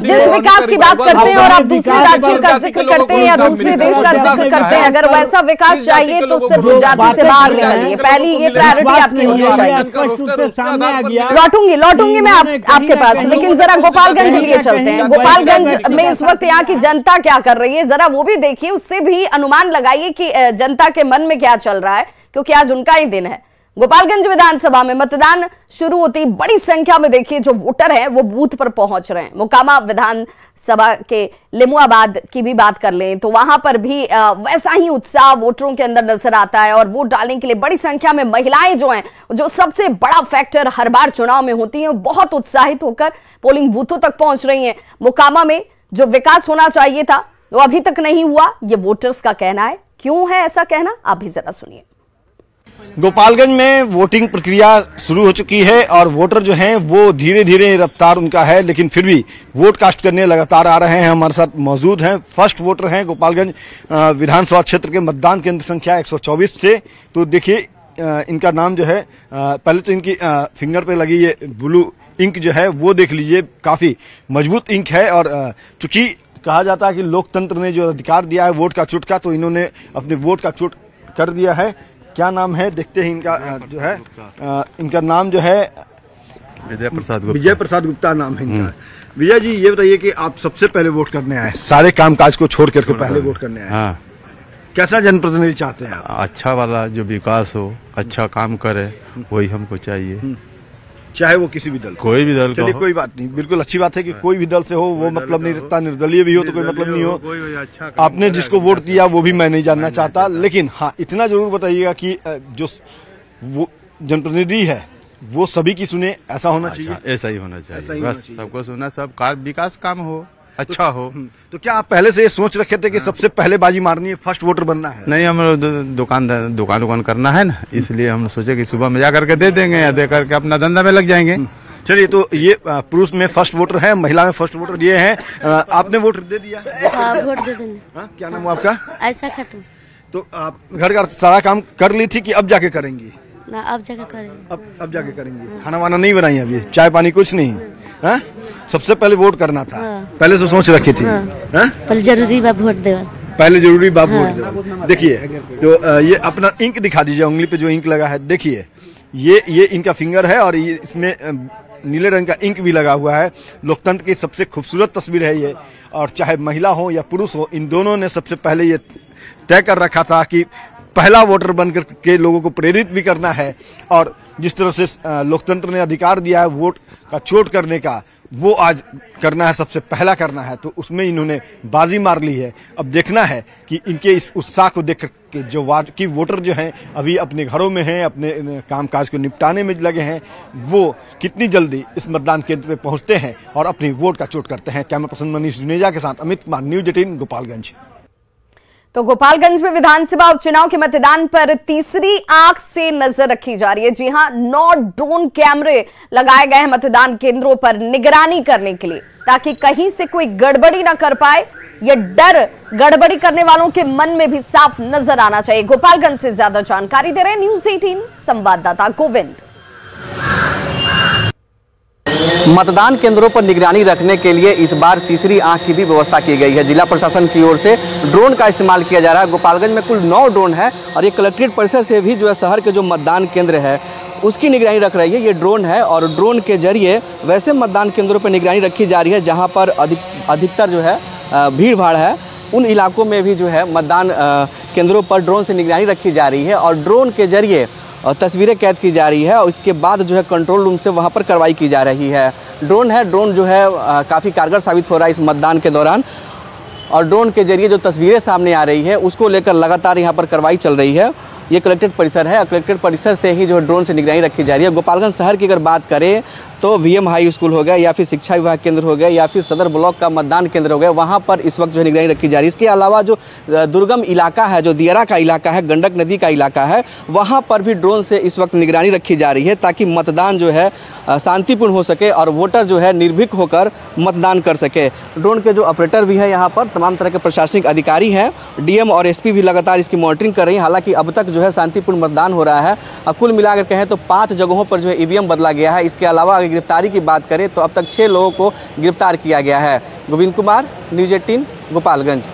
जिस विकास की बात करते हैं और आप दूसरे राज्यों का जिक्र करते हैं या दूसरे देश का जिक्र करते हैं, अगर वैसा विकास चाहिए तो सिर्फ जाति से बाहर निकलिए। पहली ये प्रायोरिटी आपकी होनी चाहिए। लौटूंगी मैं आपके पास, लेकिन जरा गोपालगंज लिए चलते हैं। गोपालगंज में इस वक्त यहाँ की जनता क्या कर रही है, जरा वो भी देखिए, उससे भी अनुमान लगाइए कि जनता के मन में क्या चल रहा है, क्योंकि आज उनका ही दिन है। गोपालगंज विधानसभा में मतदान शुरू होती बड़ी संख्या में देखिए जो वोटर हैं वो बूथ पर पहुंच रहे हैं। मोकामा विधानसभा के लिमुआबाद की भी बात कर लें तो वहां पर भी वैसा ही उत्साह वोटरों के अंदर नजर आता है और वोट डालने के लिए बड़ी संख्या में महिलाएं जो हैं, जो सबसे बड़ा फैक्टर हर बार चुनाव में होती हैं, बहुत उत्साहित होकर पोलिंग बूथों तक पहुंच रही हैं। मोकामा में जो विकास होना चाहिए था वो अभी तक नहीं हुआ, ये वोटर्स का कहना है। क्यों है ऐसा कहना, आप भी जरा सुनिए। गोपालगंज में वोटिंग प्रक्रिया शुरू हो चुकी है और वोटर जो हैं वो धीरे धीरे रफ्तार उनका है, लेकिन फिर भी वोट कास्ट करने लगातार आ रहे हैं। हमारे साथ मौजूद हैं, फर्स्ट वोटर हैं गोपालगंज विधानसभा क्षेत्र के मतदान केंद्र संख्या 124 से। तो देखिए इनका नाम जो है, पहले तो इनकी फिंगर पे लगी ये ब्लू इंक जो है वो देख लीजिए, काफी मजबूत इंक है। और चूंकि कहा जाता है कि लोकतंत्र ने जो अधिकार दिया है वोट का चुट का, तो इन्होंने अपने वोट का चुट कर दिया है। क्या नाम है देखते हैं इनका, जो है इनका नाम जो है विजय प्रसाद गुप्ता नाम है इनका। विजय जी ये बताइए कि आप सबसे पहले वोट करने आए, सारे कामकाज को छोड़ करके पहले वोट करने आए। हाँ। कैसा जनप्रतिनिधि चाहते हैं आप? अच्छा वाला, जो विकास हो, अच्छा काम करे, वही हमको चाहिए, चाहे वो किसी भी दल, कोई भी दल का हो। कोई बात नहीं, बिल्कुल अच्छी बात है कि कोई भी दल से हो, वो मतलब नहीं रखता। निर्दलीय भी हो तो कोई मतलब नहीं हो। आपने जिसको वोट दिया वो भी मैं नहीं जानना चाहता, लेकिन हाँ इतना जरूर बताइएगा कि जो वो जनप्रतिनिधि है वो सभी की सुने, ऐसा होना चाहिए। ऐसा ही होना चाहिए, बस सबको सुना, सब विकास काम हो, अच्छा हो। तो क्या आप पहले से ये सोच रखे थे कि सबसे पहले बाजी मारनी है, फर्स्ट वोटर बनना है? नहीं, हम दुकान करना है ना, इसलिए हम सोचे कि सुबह में जा करके दे देंगे या दे करके अपना धंधा में लग जाएंगे। चलिए, तो ये पुरुष में फर्स्ट वोटर है, महिला में फर्स्ट वोटर ये है। आपने वोट दे दिया? हाँ, वोट दे देंगे। क्या नाम है आपका? ऐसा खत्म। तो आप घर का सारा काम कर ली थी कि अब जाके करेंगी? ना, अब जाके करेंगे। अब जाके करेंगे। खाना वाना नहीं बनाई अभी, चाय पानी कुछ नहीं? हाँ? सबसे पहले वोट करना था। पहले से सोच रखी थी? पहले जरूरी बा वोट देना, पहले जरूरी बात वोट देना। देखिए, तो ये अपना इंक दिखा दीजिए, उंगली पे जो इंक लगा है देखिए, ये इनका फिंगर है और ये इसमें नीले रंग का इंक भी लगा हुआ है। लोकतंत्र की सबसे खूबसूरत तस्वीर है ये, और चाहे महिला हो या पुरुष हो, इन दोनों ने सबसे पहले ये तय कर रखा था कि पहला वोटर बनकर के लोगों को प्रेरित भी करना है। और जिस तरह से लोकतंत्र ने अधिकार दिया है वोट का चोट करने का, वो आज करना है, सबसे पहला करना है, तो उसमें इन्होंने बाजी मार ली है। अब देखना है कि इनके इस उत्साह को देख के जो वाकई वोटर जो हैं अभी अपने घरों में हैं, अपने कामकाज को निपटाने में लगे हैं, वो कितनी जल्दी इस मतदान केंद्र पे पहुंचते हैं और अपनी वोट का चोट करते हैं। कैमरा पर्सन मनीष जुनेजा के साथ अमित कुमार, न्यूज 18 गोपालगंज। तो गोपालगंज में विधानसभा उपचुनाव के मतदान पर तीसरी आंख से नजर रखी जा रही है। जी हां, 9 ड्रोन कैमरे लगाए गए हैं मतदान केंद्रों पर निगरानी करने के लिए, ताकि कहीं से कोई गड़बड़ी ना कर पाए। यह डर गड़बड़ी करने वालों के मन में भी साफ नजर आना चाहिए। गोपालगंज से ज्यादा जानकारी दे रहे हैं न्यूज 18 संवाददाता गोविंद। मतदान केंद्रों पर निगरानी रखने के लिए इस बार तीसरी आंख की भी व्यवस्था की गई है। जिला प्रशासन की ओर से ड्रोन का इस्तेमाल किया जा रहा है। गोपालगंज में कुल 9 ड्रोन है और ये कलेक्ट्रेट परिसर से भी जो है शहर के जो मतदान केंद्र है उसकी निगरानी रख रही है। ये ड्रोन है और ड्रोन के जरिए वैसे मतदान केंद्रों पर निगरानी रखी जा रही है जहाँ पर अधिकतर जो है भीड़ भाड़ है। उन इलाकों में भी जो है मतदान केंद्रों पर ड्रोन से निगरानी रखी जा रही है और ड्रोन के जरिए तस्वीरें कैद की जा रही है और इसके बाद जो है कंट्रोल रूम से वहाँ पर कार्रवाई की जा रही है। ड्रोन जो है काफ़ी कारगर साबित हो रहा है इस मतदान के दौरान, और ड्रोन के जरिए जो तस्वीरें सामने आ रही है उसको लेकर लगातार यहाँ पर कार्रवाई चल रही है। ये कलेक्ट्रेट परिसर है। कलेक्ट्रेट परिसर से ही जो ड्रोन से निगरानी रखी जा रही है। गोपालगंज शहर की अगर बात करें तो वीएम हाई स्कूल हो गया या फिर शिक्षा विभाग केंद्र हो गया या फिर सदर ब्लॉक का मतदान केंद्र हो गया, वहाँ पर इस वक्त जो है निगरानी रखी जा रही है। इसके अलावा जो दुर्गम इलाका है, जो दियारा का इलाका है, गंडक नदी का इलाका है, वहाँ पर भी ड्रोन से इस वक्त निगरानी रखी जा रही है ताकि मतदान जो है शांतिपूर्ण हो सके और वोटर जो है निर्भीक होकर मतदान कर सके। ड्रोन के जो ऑपरेटर भी है यहाँ पर, तमाम तरह के प्रशासनिक अधिकारी हैं, डीएम और एसपी भी लगातार इसकी मॉनिटरिंग कर रही हैं। हालांकि अब तक जो है शांतिपूर्ण मतदान हो रहा है। कुल मिलाकर कहें तो 5 जगहों पर जो है ईवीएम बदला गया है। इसके अलावा अगर गिरफ्तारी की बात करें तो अब तक 6 लोगों को गिरफ्तार किया गया है। गोविंद कुमार, न्यूज़ 18, गोपालगंज।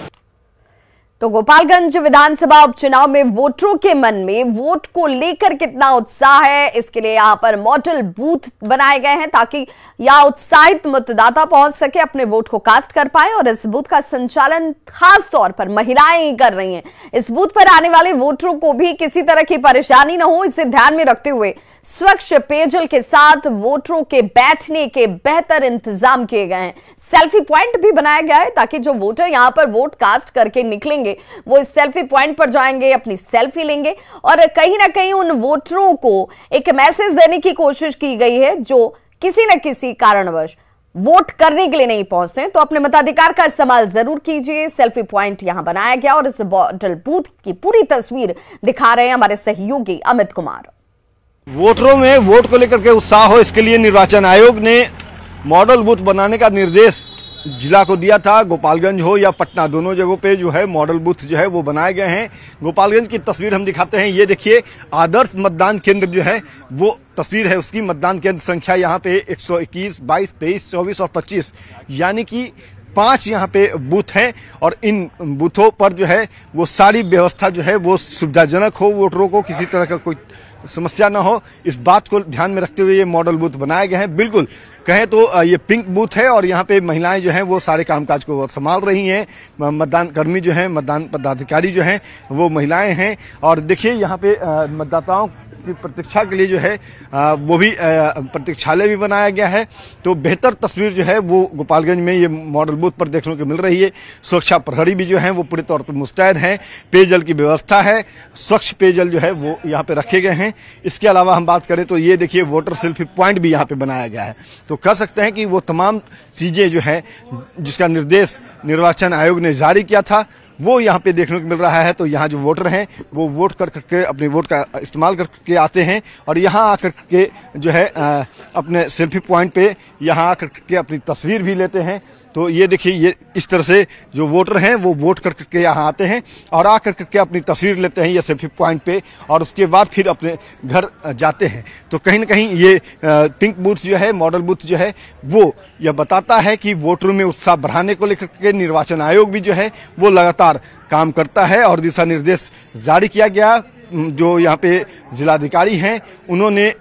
तो गोपालगंज विधानसभा उपचुनाव में वोटरों के मन में वोट को लेकर कितना उत्साह है, इसके लिए यहां पर मॉडल बूथ बनाए गए हैं ताकि यहां उत्साहित मतदाता पहुंच सके, अपने वोट को कास्ट कर पाए। और इस बूथ का संचालन खास तौर पर महिलाएं ही कर रही हैं। इस बूथ पर आने वाले वोटरों को भी किसी तरह की परेशानी न हो, इसे ध्यान में रखते हुए स्वच्छ पेयजल के साथ वोटरों के बैठने के बेहतर इंतजाम किए गए हैं। सेल्फी पॉइंट भी बनाया गया है ताकि जो वोटर यहां पर वोट कास्ट करके निकलेंगे वो इस सेल्फी पॉइंट पर जाएंगे, अपनी सेल्फी लेंगे और कहीं ना कहीं उन वोटरों को एक मैसेज देने की कोशिश की गई है जो किसी न किसी कारणवश वोट करने के लिए नहीं पहुंचते हैं, तो अपने मताधिकार का इस्तेमाल जरूर कीजिए। सेल्फी पॉइंट यहां बनाया गया और इस मॉडल बूथ की पूरी तस्वीर दिखा रहे हैं हमारे सहयोगी अमित कुमार। वोटरों में वोट को लेकर के उत्साह हो, इसके लिए निर्वाचन आयोग ने मॉडल बूथ बनाने का निर्देश जिला को दिया था। गोपालगंज हो या पटना, दोनों जगहों पे जो है मॉडल बूथ जो है वो बनाए गए हैं। गोपालगंज की तस्वीर हम दिखाते हैं। ये देखिए आदर्श मतदान केंद्र जो है वो तस्वीर है उसकी। मतदान केंद्र संख्या यहाँ पे 121, 22, 23, 24 और 25 यानी कि 5 यहाँ पे बूथ हैं और इन बूथों पर जो है वो सारी व्यवस्था जो है वो सुविधाजनक हो, वोटरों को किसी तरह का कोई समस्या ना हो, इस बात को ध्यान में रखते हुए ये मॉडल बूथ बनाए गए हैं। बिल्कुल कहें तो ये पिंक बूथ है और यहाँ पे महिलाएं जो हैं वो सारे कामकाज को संभाल रही हैं। मतदान कर्मी जो हैं, मतदान पदाधिकारी जो हैं वो महिलाएं हैं। और देखिए यहाँ पे मतदाताओं की प्रतीक्षा के लिए जो है वो भी प्रतीक्षालय भी बनाया गया है। तो बेहतर तस्वीर जो है वो गोपालगंज में ये मॉडल बूथ पर देखने को मिल रही है। सुरक्षा प्रहरी भी जो है वो पूरे तौर पर मुस्तैद हैं। पेयजल की व्यवस्था है, स्वच्छ पेयजल जो है वो यहाँ पे रखे गए हैं। इसके अलावा हम बात करें तो ये देखिए वोटर सेल्फी पॉइंट भी यहाँ पे बनाया गया है। तो कह सकते हैं कि वो तमाम चीजें जो है जिसका निर्देश निर्वाचन आयोग ने जारी किया था वो यहाँ पे देखने को मिल रहा है। तो यहाँ जो वोटर हैं वो वोट करके अपने वोट का इस्तेमाल करके आते हैं और यहाँ आकर के जो है अपने सेल्फी पॉइंट पे यहाँ आकर के अपनी तस्वीर भी लेते हैं। तो ये देखिए ये इस तरह से जो वोटर हैं वो वोट करके यहाँ आते हैं और आकर के अपनी तस्वीर लेते हैं ये सेल्फी पॉइंट पे और उसके बाद फिर अपने घर जाते हैं। तो कहीं ना कहीं ये पिंक बूथ जो है, मॉडल बूथ जो है वो यह बताता है कि वोटरों में उत्साह बढ़ाने को लेकर के निर्वाचन आयोग भी जो है वो लगातार काम करता है और दिशा निर्देश जारी किया गया। जो यहाँ पे जिलाधिकारी हैं उन्होंने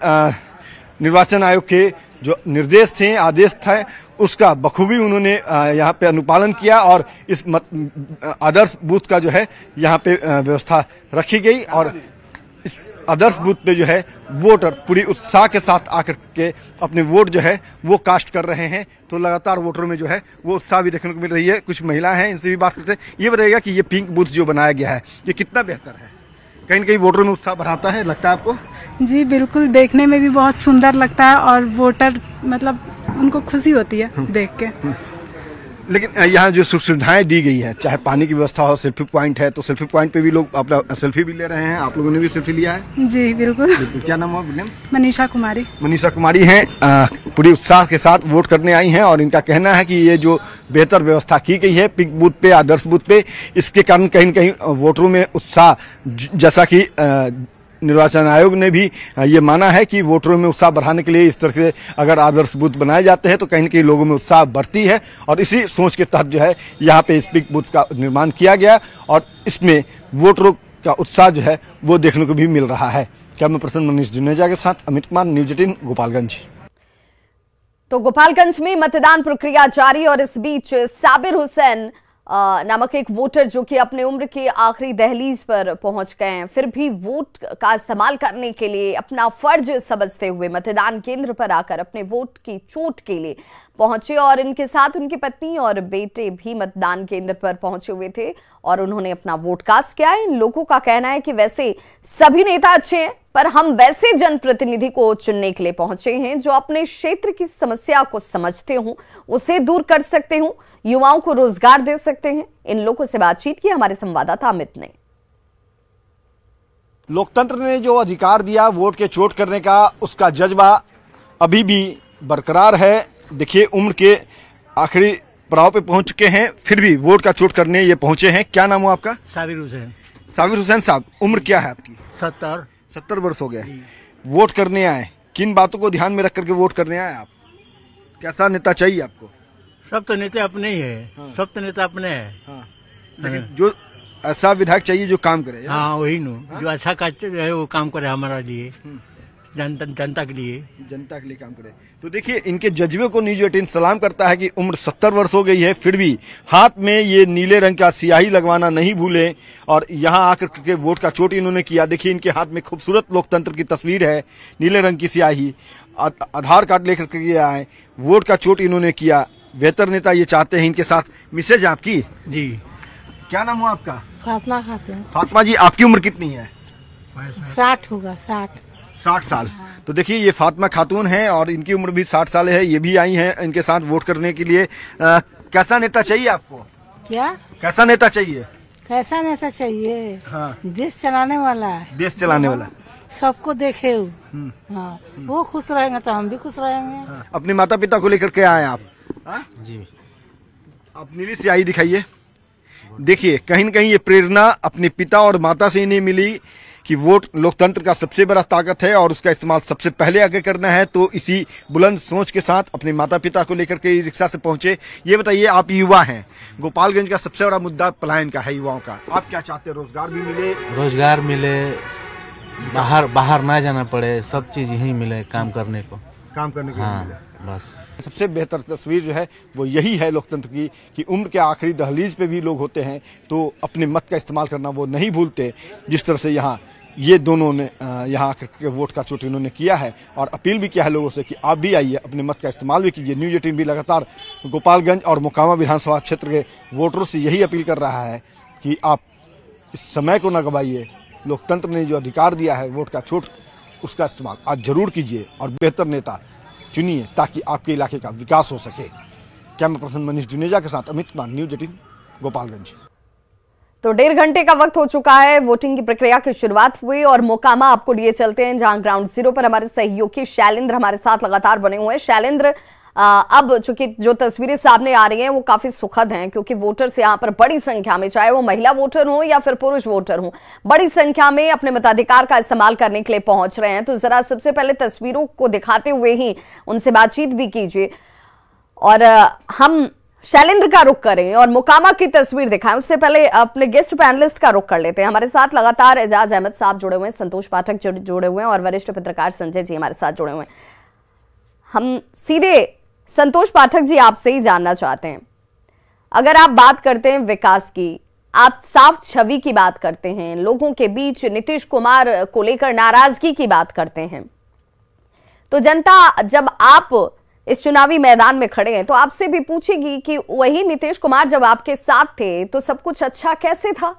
निर्वाचन आयोग के जो निर्देश थे, आदेश थे, उसका बखूबी उन्होंने यहाँ पे अनुपालन किया और इस आदर्श बूथ का जो है यहाँ पे व्यवस्था रखी गई और इस आदर्श बूथ पे जो है वोटर पूरी उत्साह के साथ आकर के अपने वोट जो है वो कास्ट कर रहे हैं। तो लगातार वोटरों में जो है वो उत्साह भी देखने को मिल रही है। कुछ महिलाएं हैं, इनसे भी बात करते हैं। ये बताइएगा कि ये पिंक बूथ जो बनाया गया है ये कितना बेहतर है? कहीं न कहीं वोटरों में उत्साह बढ़ाता है, लगता है आपको? जी बिल्कुल, देखने में भी बहुत सुंदर लगता है और वोटर मतलब उनको खुशी होती है देख के। लेकिन यहाँ जो सुख सुविधाएं दी गई है, चाहे पानी की व्यवस्था हो, सेल्फी पॉइंट है, तो सेल्फी पॉइंट पे भी लोग अपना सेल्फी भी ले रहे हैं। आप लोगों ने भी सेल्फी लिया है? जी बिल्कुल। क्या नाम है? मनीषा कुमारी। मनीषा कुमारी हैं, पूरी उत्साह के साथ वोट करने आई हैं और इनका कहना है कि ये जो बेहतर व्यवस्था की गई है पिंक बूथ पे, आदर्श बूथ पे, इसके कारण कहीं न कहीं वोटरों में उत्साह, जैसा कि निर्वाचन आयोग ने भी ये माना है कि वोटरों में उत्साह बढ़ाने के लिए इस तरह से अगर आदर्श बूथ बनाए जाते हैं तो कहीं न कहीं लोगों में उत्साह बढ़ती है और इसी सोच के तहत जो है यहाँ पे इस पिंक बूथ का निर्माण किया गया और इसमें वोटरों का उत्साह जो है वो देखने को भी मिल रहा है। कैमरा पर्सन मनीष जुनेजा के साथ अमित कुमार, न्यूज़ 18 गोपालगंज। तो गोपालगंज में मतदान प्रक्रिया जारी और इस बीच साबिर हुसैन नामक एक वोटर जो कि अपने उम्र के आखिरी दहलीज पर पहुंच गए हैं, फिर भी वोट का इस्तेमाल करने के लिए अपना फर्ज समझते हुए मतदान केंद्र पर आकर अपने वोट की चोट के लिए पहुंचे और इनके साथ उनकी पत्नी और बेटे भी मतदान केंद्र पर पहुंचे हुए थे और उन्होंने अपना वोट कास्ट किया है। इन लोगों का कहना है कि वैसे सभी नेता अच्छे हैं, पर हम वैसे जनप्रतिनिधि को चुनने के लिए पहुंचे हैं जो अपने क्षेत्र की समस्या को समझते हों, उसे दूर कर सकते हों, युवाओं को रोजगार दे सकते हैं। इन लोगों से बातचीत की हमारे संवाददाता अमित ने। लोकतंत्र ने जो अधिकार दिया वोट के चोट करने का, उसका जज्बा अभी भी बरकरार है। देखिए, उम्र के आखिरी पड़ाव पे पहुंच चुके हैं, फिर भी वोट का चोट करने ये पहुंचे हैं। क्या नाम हो आपका? साबिर हुसैन। साबिर हुसैन साहब, उम्र क्या है आपकी? 70 वर्ष हो गए। वोट करने आए, किन बातों को ध्यान में रख करके वोट करने आए आप? कैसा नेता चाहिए आपको? सब तो नेता अपने ही है। हाँ। सब तो नेता अपने है। हाँ। लेकिन जो ऐसा विधायक चाहिए जो काम करे। हाँ, वही नो। हाँ? जो अच्छा है वो काम करे हमारा लिए, जनता के लिए। जनता के लिए काम करे। तो देखिए, इनके जज्बे को न्यूज़ 18 सलाम करता है कि उम्र 70 वर्ष हो गई है, फिर भी हाथ में ये नीले रंग का स्याही लगवाना नहीं भूले और यहाँ आकर के वोट का चोट इन्होंने किया। देखिए, इनके हाथ में खूबसूरत लोकतंत्र की तस्वीर है, नीले रंग की स्याही, आधार कार्ड लेकर के आए, वोट का चोट इन्होंने किया। बेहतर नेता ये चाहते हैं। इनके साथ मिसेज आपकी जी। क्या नाम हो आपका? फातिमा खातून। फातिमा जी, आपकी उम्र कितनी है? 60 होगा। 60 साल। तो देखिए, ये फातिमा खातून है और इनकी उम्र भी 60 साल है। ये भी आई हैं इनके साथ वोट करने के लिए। कैसा नेता चाहिए आपको? क्या कैसा नेता चाहिए? कैसा नेता चाहिए? हाँ। देश चलाने वाला है। देश चलाने वाला, सबको देखे। हाँ, वो खुश रहेंगे तो हम भी खुश रहेंगे। हाँ। अपने माता पिता को लेकर के आए आप? हाँ? जी। आप नीली स्याही दिखाइए। देखिए, कहीं न कहीं ये प्रेरणा अपने पिता और माता से इन्हें मिली कि वोट लोकतंत्र का सबसे बड़ा ताकत है और उसका इस्तेमाल सबसे पहले आगे करना है। तो इसी बुलंद सोच के साथ अपने माता पिता को लेकर के रिक्शा से पहुंचे। ये बताइए, आप युवा हैं, गोपालगंज का सबसे बड़ा मुद्दा पलायन का है युवाओं का। आप क्या चाहते हैं? रोजगार भी मिले, रोजगार मिले, बाहर ना जाना पड़े, सब चीज यही मिले काम करने को। हाँ, बस सबसे बेहतर तस्वीर जो है वो यही है लोकतंत्र की कि उम्र के आखिरी दहलीज पे भी लोग होते हैं तो अपने मत का इस्तेमाल करना वो नहीं भूलते। जिस तरह से यहाँ ये दोनों ने यहाँ आकर के वोट का चोट इन्होंने किया है और अपील भी किया है लोगों से कि आप भी आइए, अपने मत का इस्तेमाल भी कीजिए। न्यूज़ 18 भी लगातार गोपालगंज और मोकामा विधानसभा क्षेत्र के वोटरों से यही अपील कर रहा है कि आप इस समय को न गवाइए। लोकतंत्र ने जो अधिकार दिया है वोट का चोट, उसका इस्तेमाल आज जरूर कीजिए और बेहतर नेता चुनिए ताकि आपके इलाके का विकास हो सके। कैमरा पर्सन मनीष जुनेजा के साथ अमित कुमार, न्यूज़ 18 गोपालगंज। तो 1.5 घंटे का वक्त हो चुका है, वोटिंग की प्रक्रिया की शुरुआत हुई और मोकामा आपको लिए चलते हैं जहां ग्राउंड जीरो पर हमारे सहयोगी शैलेंद्र हमारे साथ लगातार बने हुए हैं। शैलेंद्र, अब चूंकि जो तस्वीरें सामने आ रही हैं वो काफी सुखद हैं क्योंकि वोटर्स यहाँ पर बड़ी संख्या में, चाहे वो महिला वोटर हो या फिर पुरुष वोटर हो, बड़ी संख्या में अपने मताधिकार का इस्तेमाल करने के लिए पहुंच रहे हैं। तो जरा सबसे पहले तस्वीरों को दिखाते हुए ही उनसे बातचीत भी कीजिए और हम शैलेंद्र का रुख करें और मोकामा की तस्वीर दिखाएं। उससे पहले अपने गेस्ट पैनलिस्ट का रुख कर लेते हैं। हमारे साथ लगातार एजाज अहमद साहब जुड़े हुए हैं, संतोष पाठक जुड़े हुए हैं और वरिष्ठ पत्रकार संजय जी हमारे साथ जुड़े हुए हैं। हम सीधे संतोष पाठक जी आपसे ही जानना चाहते हैं, अगर आप बात करते हैं विकास की, आप साफ छवि की बात करते हैं, लोगों के बीच नीतीश कुमार को लेकर नाराजगी की बात करते हैं, तो जनता जब आप इस चुनावी मैदान में खड़े हैं तो आपसे भी पूछेगी कि वही नीतीश कुमार जब आपके साथ थे तो सब कुछ अच्छा कैसे था,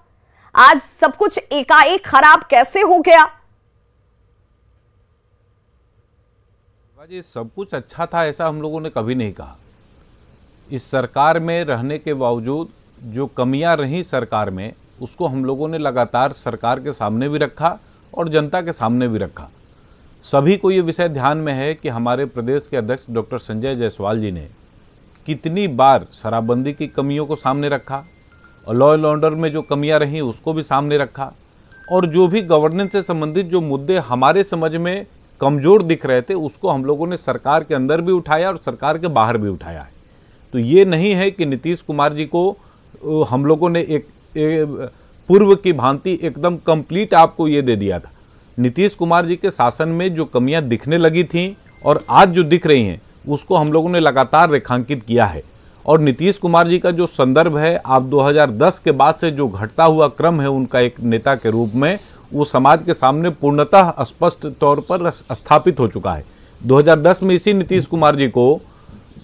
आज सब कुछ एकाएक खराब कैसे हो गया? जी, सब कुछ अच्छा था ऐसा हम लोगों ने कभी नहीं कहा। इस सरकार में रहने के बावजूद जो कमियां रहीं सरकार में, उसको हम लोगों ने लगातार सरकार के सामने भी रखा और जनता के सामने भी रखा। सभी को ये विषय ध्यान में है कि हमारे प्रदेश के अध्यक्ष डॉक्टर संजय जायसवाल जी ने कितनी बार शराबबंदी की कमियों को सामने रखा और लॉ एंड ऑर्डर में जो कमियां रहीं उसको भी सामने रखा और जो भी गवर्नेंस से संबंधित जो मुद्दे हमारे समझ में कमज़ोर दिख रहे थे उसको हम लोगों ने सरकार के अंदर भी उठाया और सरकार के बाहर भी उठाया है। तो ये नहीं है कि नीतीश कुमार जी को हम लोगों ने एक पूर्व की भांति एकदम कंप्लीट आपको ये दे दिया था। नीतीश कुमार जी के शासन में जो कमियां दिखने लगी थीं और आज जो दिख रही हैं उसको हम लोगों ने लगातार रेखांकित किया है और नीतीश कुमार जी का जो संदर्भ है, आप 2010 के बाद से जो घटता हुआ क्रम है उनका एक नेता के रूप में, वो समाज के सामने पूर्णतः स्पष्ट तौर पर स्थापित हो चुका है। 2010 में इसी नीतीश कुमार जी को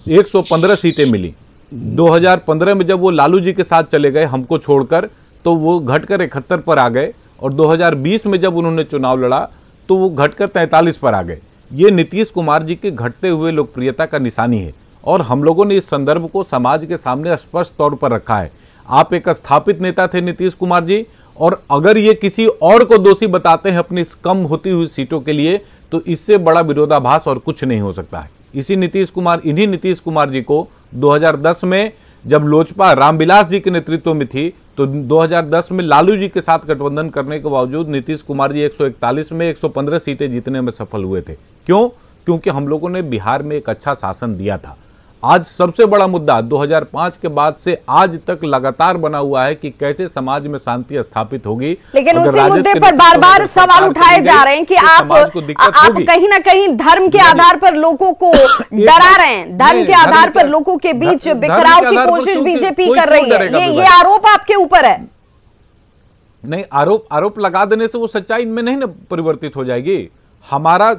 115 सीटें मिली। 2015 में जब वो लालू जी के साथ चले गए हमको छोड़कर, तो वो घटकर 71 पर आ गए, और 2020 में जब उन्होंने चुनाव लड़ा तो वो घटकर 43 पर आ गए। ये नीतीश कुमार जी के घटते हुए लोकप्रियता का निशानी है, और हम लोगों ने इस संदर्भ को समाज के सामने स्पष्ट तौर पर रखा है। आप एक स्थापित नेता थे नीतीश कुमार जी, और अगर ये किसी और को दोषी बताते हैं अपनी कम होती हुई सीटों के लिए, तो इससे बड़ा विरोधाभास और कुछ नहीं हो सकता है। इन्हीं नीतीश कुमार जी को 2010 में जब लोजपा रामविलास जी के नेतृत्व में थी, तो 2010 में लालू जी के साथ गठबंधन करने के बावजूद नीतीश कुमार जी 141 में 115 सीटें जीतने में सफल हुए थे। क्यों? क्योंकि हम लोगों ने बिहार में एक अच्छा शासन दिया था। आज सबसे बड़ा मुद्दा 2005 के बाद से आज तक लगातार बना हुआ है कि कैसे समाज में शांति स्थापित होगी। लेकिन उसी मुद्दे पर बार बार सवाल उठाए जा रहे हैं कि आप कहीं ना कहीं धर्म के आधार पर लोगों को डरा रहे हैं, धर्म के आधार पर लोगों के बीच बिखराव की कोशिश बीजेपी कर रही है। ये आरोप आपके ऊपर है। नहीं, आरोप लगा देने से वो सच्चाई इनमें नहीं ना परिवर्तित हो जाएगी। हमारा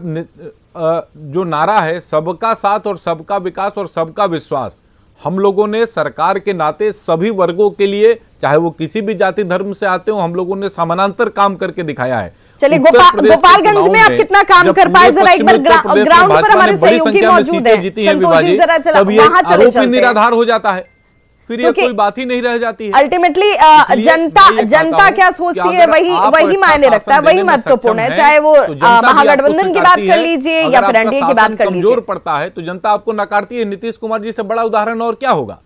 जो नारा है सबका साथ और सबका विकास और सबका विश्वास, हम लोगों ने सरकार के नाते सभी वर्गों के लिए, चाहे वो किसी भी जाति धर्म से आते हो, हम लोगों ने समानांतर काम करके दिखाया है। चलिए गोपालगंज में आप कितना काम कर पाए, जरा एक बार ग्राउंड पर हमारे सहयोगी मौजूद है, संतोष जी जरा चला वहां चले चलते हैं। निराधार हो जाता है, फिर ये कोई बात ही नहीं रह जाती है। अल्टीमेटली जनता क्या सोचती है वही मायने रखता है, वही महत्वपूर्ण है। चाहे वो महागठबंधन की बात कर लीजिए या फिर एनडीए की बात कर लीजिए, कमजोर पड़ता है तो जनता आपको नकारती है। नीतीश कुमार जी से बड़ा उदाहरण और क्या होगा।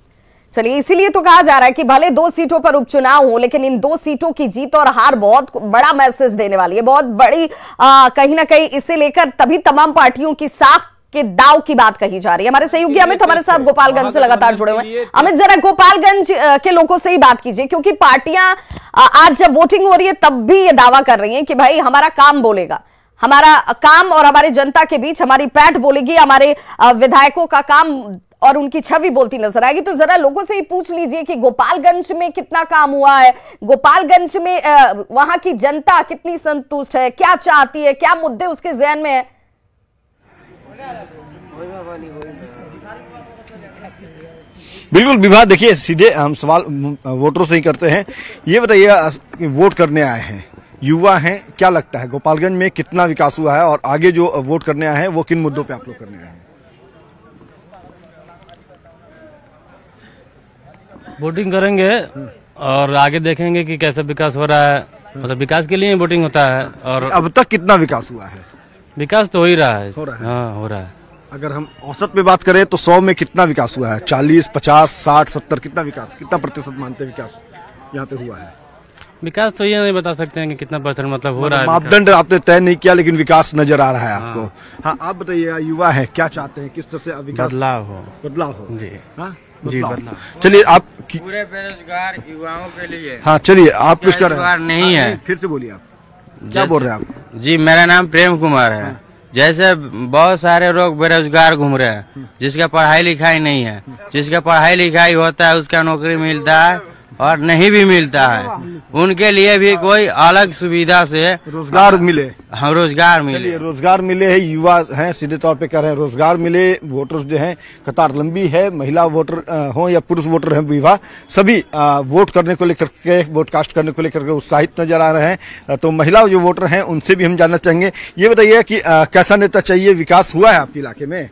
चलिए, इसीलिए तो कहा जा रहा है कि भले 2 सीटों पर उपचुनाव हो, लेकिन इन 2 सीटों की जीत और हार बहुत बड़ा मैसेज देने वाली है, बहुत बड़ी कहीं ना कहीं इसे लेकर तभी तमाम पार्टियों की साख के दाव की बात कही जा रही है। हमारे सहयोगी अमित हमारे साथ गोपालगंज से लगातार जुड़े हुए हैं। अमित, जरा गोपालगंज के लोगों से ही बात कीजिए, क्योंकि पार्टियां आज जब वोटिंग हो रही है तब भी ये दावा कर रही हैं कि भाई हमारा काम बोलेगा, हमारा काम और हमारी जनता के बीच हमारी पैठ बोलेगी, हमारे विधायकों का काम और उनकी छवि बोलती नजर आएगी। तो जरा लोगों से ही पूछ लीजिए कि गोपालगंज में कितना काम हुआ है, गोपालगंज में वहां की जनता कितनी संतुष्ट है, क्या चाहती है, क्या मुद्दे उसके ज़हन में है। बिल्कुल विवाह, देखिए सीधे हम सवाल वोटरों से ही करते हैं। ये बताइए, वोट करने आए हैं, युवा हैं, क्या लगता है गोपालगंज में कितना विकास हुआ है, और आगे जो वोट करने आए हैं वो किन मुद्दों पे आप लोग करने आए हैं? वोटिंग करेंगे और आगे देखेंगे कि कैसा विकास हो रहा है, मतलब विकास के लिए वोटिंग होता है। और अब तक कितना विकास हुआ है? विकास तो हो ही रहा है, हाँ हो रहा है। अगर हम औसत पे बात करें तो 100 में कितना विकास हुआ है? 40, 50, 60, 70 कितना विकास, कितना प्रतिशत मानते हैं विकास यहाँ पे हुआ है? विकास तो ये नहीं बता सकते हैं कि कितना परसेंट मतलब हो रहा है। मापदंड आपने तय नहीं किया, लेकिन विकास नजर आ रहा है आपको। हाँ, आप बताइए, युवा है, क्या चाहते हैं, किस तरह से विकास बदलाव हो जी? हाँ जी, बदलाव। चलिए, आप पूरे बेरोजगार युवाओं के लिए। हाँ, चलिए आप कुछ कर रहे हैं? नहीं है, फिर से बोलिए, आप क्या बोल रहे हैं आप? जी, मेरा नाम प्रेम कुमार है। जैसे बहुत सारे लोग बेरोजगार घूम रहे हैं, जिसका पढ़ाई लिखाई नहीं है, जिसका पढ़ाई लिखाई होता है उसका नौकरी मिलता है और नहीं भी मिलता है, उनके लिए भी कोई अलग सुविधा से रोजगार मिले। हाँ, रोजगार मिले, रोजगार मिले है। युवा हैं, सीधे तौर पे कह रहे हैं रोजगार मिले। वोटर्स जो हैं, कतार लंबी है, महिला वोटर हो या पुरुष वोटर हैं, विवाह सभी वोट करने को लेकर के, वोट कास्ट करने को लेकर के उत्साहित नजर आ रहे हैं। तो महिला जो वोटर हैं उनसे भी हम जानना चाहेंगे। ये बताइए कि कैसा नेता चाहिए, विकास हुआ है आपके इलाके में?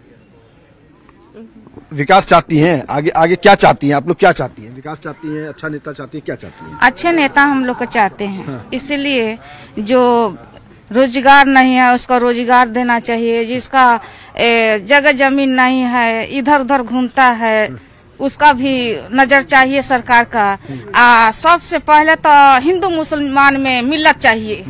विकास चाहती हैं, आगे क्या चाहती हैं आप लोग, क्या चाहती हैं? विकास चाहती हैं, अच्छा नेता चाहती है, क्या चाहती हैं? अच्छे नेता हम लोग को चाहते हैं। हाँ। इसलिए जो रोजगार नहीं है उसका रोजगार देना चाहिए, जिसका जगह जमीन नहीं है, इधर उधर घूमता है, उसका भी नजर चाहिए सरकार का। सबसे पहले तो हिंदू मुसलमान में मिलत चाहिए।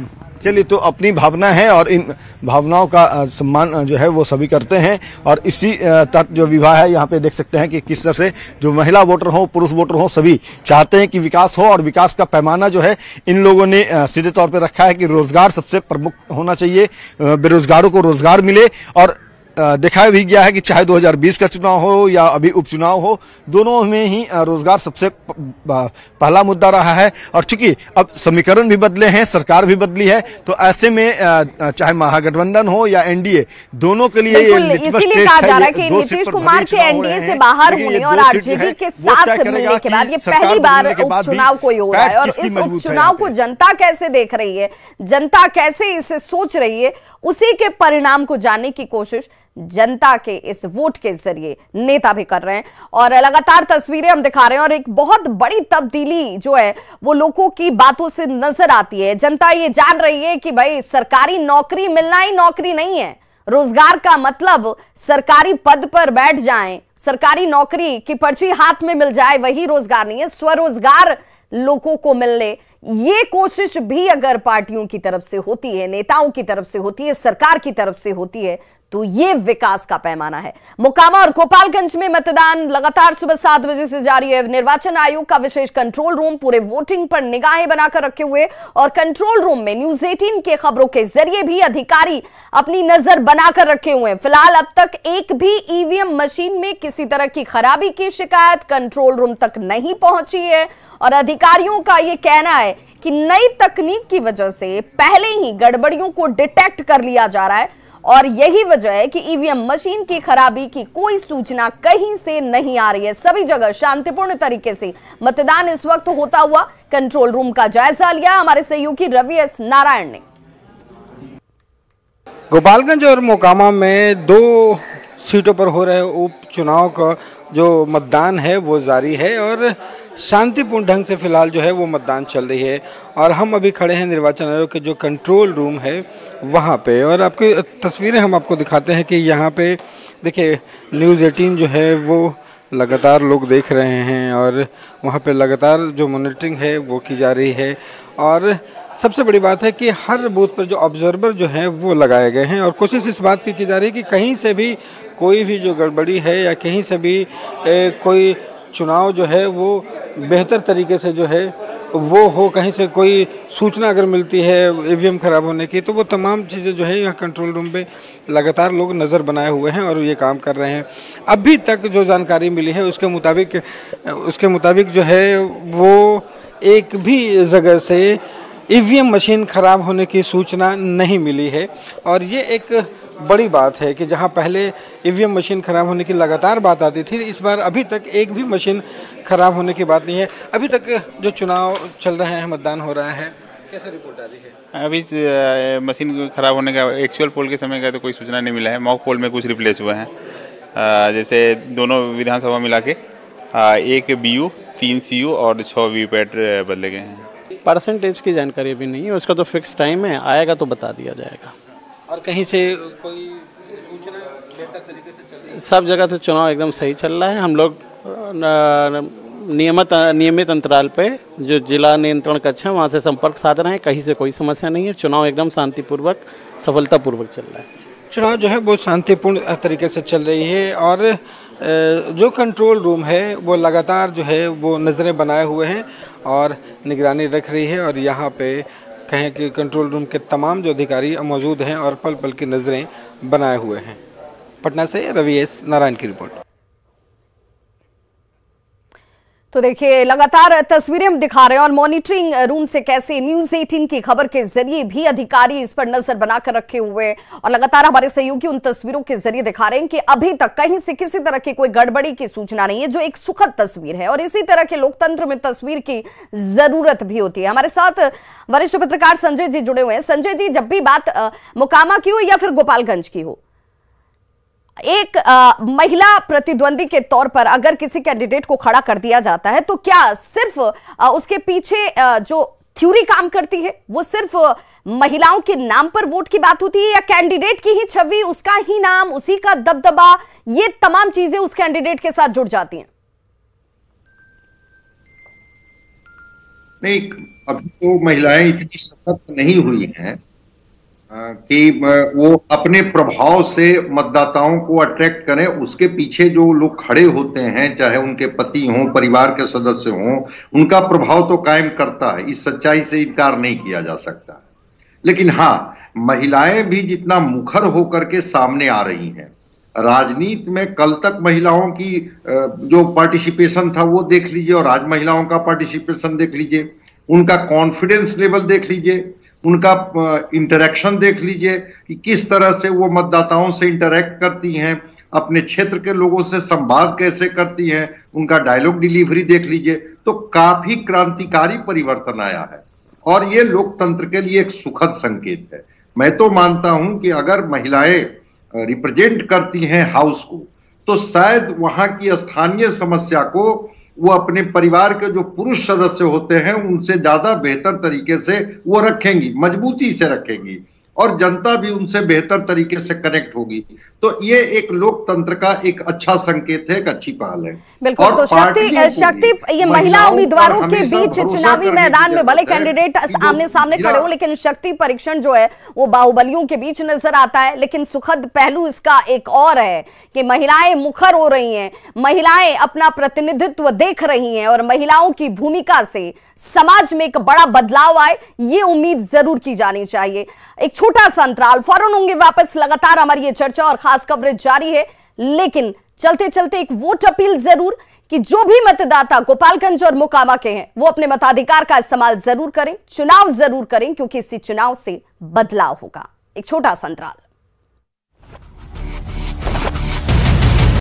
चलिए, तो अपनी भावना है और इन भावनाओं का सम्मान जो है वो सभी करते हैं। और इसी तक जो विवाह है, यहाँ पे देख सकते हैं कि किस तरह से जो महिला वोटर हो, पुरुष वोटर हो, सभी चाहते हैं कि विकास हो। और विकास का पैमाना जो है इन लोगों ने सीधे तौर पे रखा है कि रोजगार सबसे प्रमुख होना चाहिए, बेरोजगारों को रोजगार मिले। और देखा भी गया है कि चाहे 2020 का चुनाव हो या अभी उपचुनाव हो, दोनों में ही रोजगार सबसे पहला मुद्दा रहा है। और चूंकि अब समीकरण भी बदले हैं, सरकार भी बदली है, तो ऐसे में चाहे महागठबंधन हो या एनडीए, दोनों के लिए इसीलिए कहा जा रहा है कि नीतीश कुमार के एनडीए से बाहर होने और आरजेडी के साथ मिलने के बाद ये पहली बार उपचुनाव कोई हो रहा है। और इस उपचुनाव को जनता कैसे देख रही है, जनता कैसे इसे सोच रही है, उसी के परिणाम को जानने की कोशिश जनता के इस वोट के जरिए नेता भी कर रहे हैं। और लगातार तस्वीरें हम दिखा रहे हैं और एक बहुत बड़ी तब्दीली जो है वो लोगों की बातों से नजर आती है। जनता ये जान रही है कि भाई सरकारी नौकरी मिलना ही नौकरी नहीं है। रोजगार का मतलब सरकारी पद पर बैठ जाएं, सरकारी नौकरी की पर्ची हाथ में मिल जाए, वही रोजगार नहीं है। स्वरोजगार लोगों को मिलने, ये कोशिश भी अगर पार्टियों की तरफ से होती है, नेताओं की तरफ से होती है, सरकार की तरफ से होती है, तो ये विकास का पैमाना है। मोकामा और गोपालगंज में मतदान लगातार सुबह 7 बजे से जारी है। निर्वाचन आयोग का विशेष कंट्रोल रूम पूरे वोटिंग पर निगाहें बनाकर रखे हुए और कंट्रोल रूम में न्यूज 18 के खबरों के जरिए भी अधिकारी अपनी नजर बनाकर रखे हुए हैं। फिलहाल अब तक एक भी ईवीएम मशीन में किसी तरह की खराबी की शिकायत कंट्रोल रूम तक नहीं पहुंची है और अधिकारियों का यह कहना है कि नई तकनीक की वजह से पहले ही गड़बड़ियों को डिटेक्ट कर लिया जा रहा है और यही वजह है कि ईवीएम मशीन की खराबी की कोई सूचना कहीं से नहीं आ रही है। सभी जगह शांतिपूर्ण तरीके से मतदान इस वक्त होता हुआ कंट्रोल रूम का जायजा लिया हमारे सहयोगी रवि एस नारायण ने। गोपालगंज और मोकामा में 2 सीटों पर हो रहे उपचुनाव का जो मतदान है वो जारी है और शांतिपूर्ण ढंग से फिलहाल जो है वो मतदान चल रही है। और हम अभी खड़े हैं निर्वाचन आयोग के जो कंट्रोल रूम है वहाँ पे और आपकी तस्वीरें हम आपको दिखाते हैं कि यहाँ पे देखिए न्यूज़ 18 जो है वो लगातार लोग देख रहे हैं और वहाँ पे लगातार जो मॉनिटरिंग है वो की जा रही है। और सबसे बड़ी बात है कि हर बूथ पर जो ऑब्जर्वर जो हैं वो लगाए गए हैं और कोशिश इस बात की जा रही है कि कहीं से भी कोई भी जो गड़बड़ी है या कहीं से भी कोई चुनाव जो है वो बेहतर तरीके से जो है वो हो, कहीं से कोई सूचना अगर मिलती है ईवीएम खराब होने की तो वो तमाम चीज़ें जो है यहाँ कंट्रोल रूम पे लगातार लोग नज़र बनाए हुए हैं और ये काम कर रहे हैं। अभी तक जो जानकारी मिली है उसके मुताबिक जो है वो एक भी जगह से ईवीएम मशीन खराब होने की सूचना नहीं मिली है और ये एक बड़ी बात है कि जहां पहले ईवीएम मशीन खराब होने की लगातार बात आती थी, इस बार अभी तक एक भी मशीन खराब होने की बात नहीं है। अभी तक जो चुनाव चल रहे हैं, मतदान हो रहा है, कैसे रिपोर्ट आ रही है? अभी मशीन खराब होने का एक्चुअल पोल के समय का तो कोई सूचना नहीं मिला है। मॉक पोल में कुछ रिप्लेस हुए हैं, जैसे दोनों विधानसभा मिला के 1 BU 3 CU और 6 वीवीपैट बदले गए हैं। परसेंटेज की जानकारी अभी नहीं है, उसका तो फिक्स टाइम है, आएगा तो बता दिया जाएगा। और कहीं से कोई सूचना बेहतर तरीके से चल रही है? सब जगह से चुनाव एकदम सही चल रहा है। हम लोग नियमित अंतराल पे जो जिला नियंत्रण कक्ष है वहाँ से संपर्क साध रहे हैं, कहीं से कोई समस्या नहीं है। चुनाव एकदम शांतिपूर्वक सफलतापूर्वक चल रहा है। चुनाव जो है वो शांतिपूर्ण तरीके से चल रही है और जो कंट्रोल रूम है वो लगातार जो है वो नज़रें बनाए हुए हैं और निगरानी रख रही है और यहाँ पे कहें कि कंट्रोल रूम के तमाम जो अधिकारी मौजूद हैं और पल पल की नज़रें बनाए हुए हैं। पटना से रवि एस नारायण की रिपोर्ट। तो देखिए लगातार तस्वीरें हम दिखा रहे हैं और मॉनिटरिंग रूम से कैसे न्यूज 18 की खबर के जरिए भी अधिकारी इस पर नजर बनाकर रखे हुए और लगातार हमारे सहयोगी उन तस्वीरों के जरिए दिखा रहे हैं कि अभी तक कहीं से किसी तरह की कोई गड़बड़ी की सूचना नहीं है, जो एक सुखद तस्वीर है और इसी तरह के लोकतंत्र में तस्वीर की जरूरत भी होती है। हमारे साथ वरिष्ठ पत्रकार संजय जी जुड़े हुए हैं। संजय जी, जब भी बात मोकामा की हो या फिर गोपालगंज की हो, एक महिला प्रतिद्वंदी के तौर पर अगर किसी कैंडिडेट को खड़ा कर दिया जाता है तो क्या सिर्फ उसके पीछे जो थ्योरी काम करती है वो सिर्फ महिलाओं के नाम पर वोट की बात होती है या कैंडिडेट की ही छवि, उसका ही नाम, उसी का दबदबा, ये तमाम चीजें उस कैंडिडेट के साथ जुड़ जाती हैं? नहीं, अभी तो महिलाएं इतनी सशक्त नहीं हुई हैं कि वो अपने प्रभाव से मतदाताओं को अट्रैक्ट करें। उसके पीछे जो लोग खड़े होते हैं, चाहे उनके पति हों, परिवार के सदस्य हों, उनका प्रभाव तो कायम करता है, इस सच्चाई से इनकार नहीं किया जा सकता। लेकिन हाँ, महिलाएं भी जितना मुखर होकर के सामने आ रही हैं राजनीति में कल तक महिलाओं की जो पार्टिसिपेशन था वो देख लीजिए और आज महिलाओं का पार्टिसिपेशन देख लीजिए, उनका कॉन्फिडेंस लेवल देख लीजिए, उनका इंटरेक्शन देख लीजिए कि किस तरह से वो मतदाताओं से इंटरेक्ट करती हैं, अपने क्षेत्र के लोगों से संवाद कैसे करती हैं, उनका डायलॉग डिलीवरी देख लीजिए। तो काफी क्रांतिकारी परिवर्तन आया है और ये लोकतंत्र के लिए एक सुखद संकेत है। मैं तो मानता हूं कि अगर महिलाएं रिप्रेजेंट करती हैं हाउस को तो शायद वहां की स्थानीय समस्या को वो अपने परिवार के जो पुरुष सदस्य होते हैं उनसे ज्यादा बेहतर तरीके से वो रखेंगी, मजबूती से रखेंगी और जनता भी उनसे बेहतर तरीके से कनेक्ट होगी। तो ये एक लोकतंत्र का एक अच्छा संकेत है, एक अच्छी पहल है। बिल्कुल। तो शक्ति ये महिला उम्मीदवारों के बीच चुनावी मैदान में भले कैंडिडेट आमने सामने खड़े हो, लेकिन शक्ति परीक्षण जो है वो बाहुबलियों के बीच नजर आता है। लेकिन सुखद पहलू इसका एक और है कि महिलाएं मुखर हो रही हैं, महिलाएं अपना प्रतिनिधित्व देख रही हैं और महिलाओं की भूमिका से समाज में एक बड़ा बदलाव आए, ये उम्मीद जरूर की जानी चाहिए। एक छोटा सा अंतराल, फौरन होंगे वापस। लगातार हमारी ये चर्चा और खास कवरेज जारी है, लेकिन चलते चलते एक वोट अपील जरूर कि जो भी मतदाता गोपालगंज और मोकामा के हैं वो अपने मताधिकार का इस्तेमाल जरूर करें, चुनाव जरूर करें, क्योंकि इसी चुनाव से बदलाव होगा। एक छोटा सा अंतराल।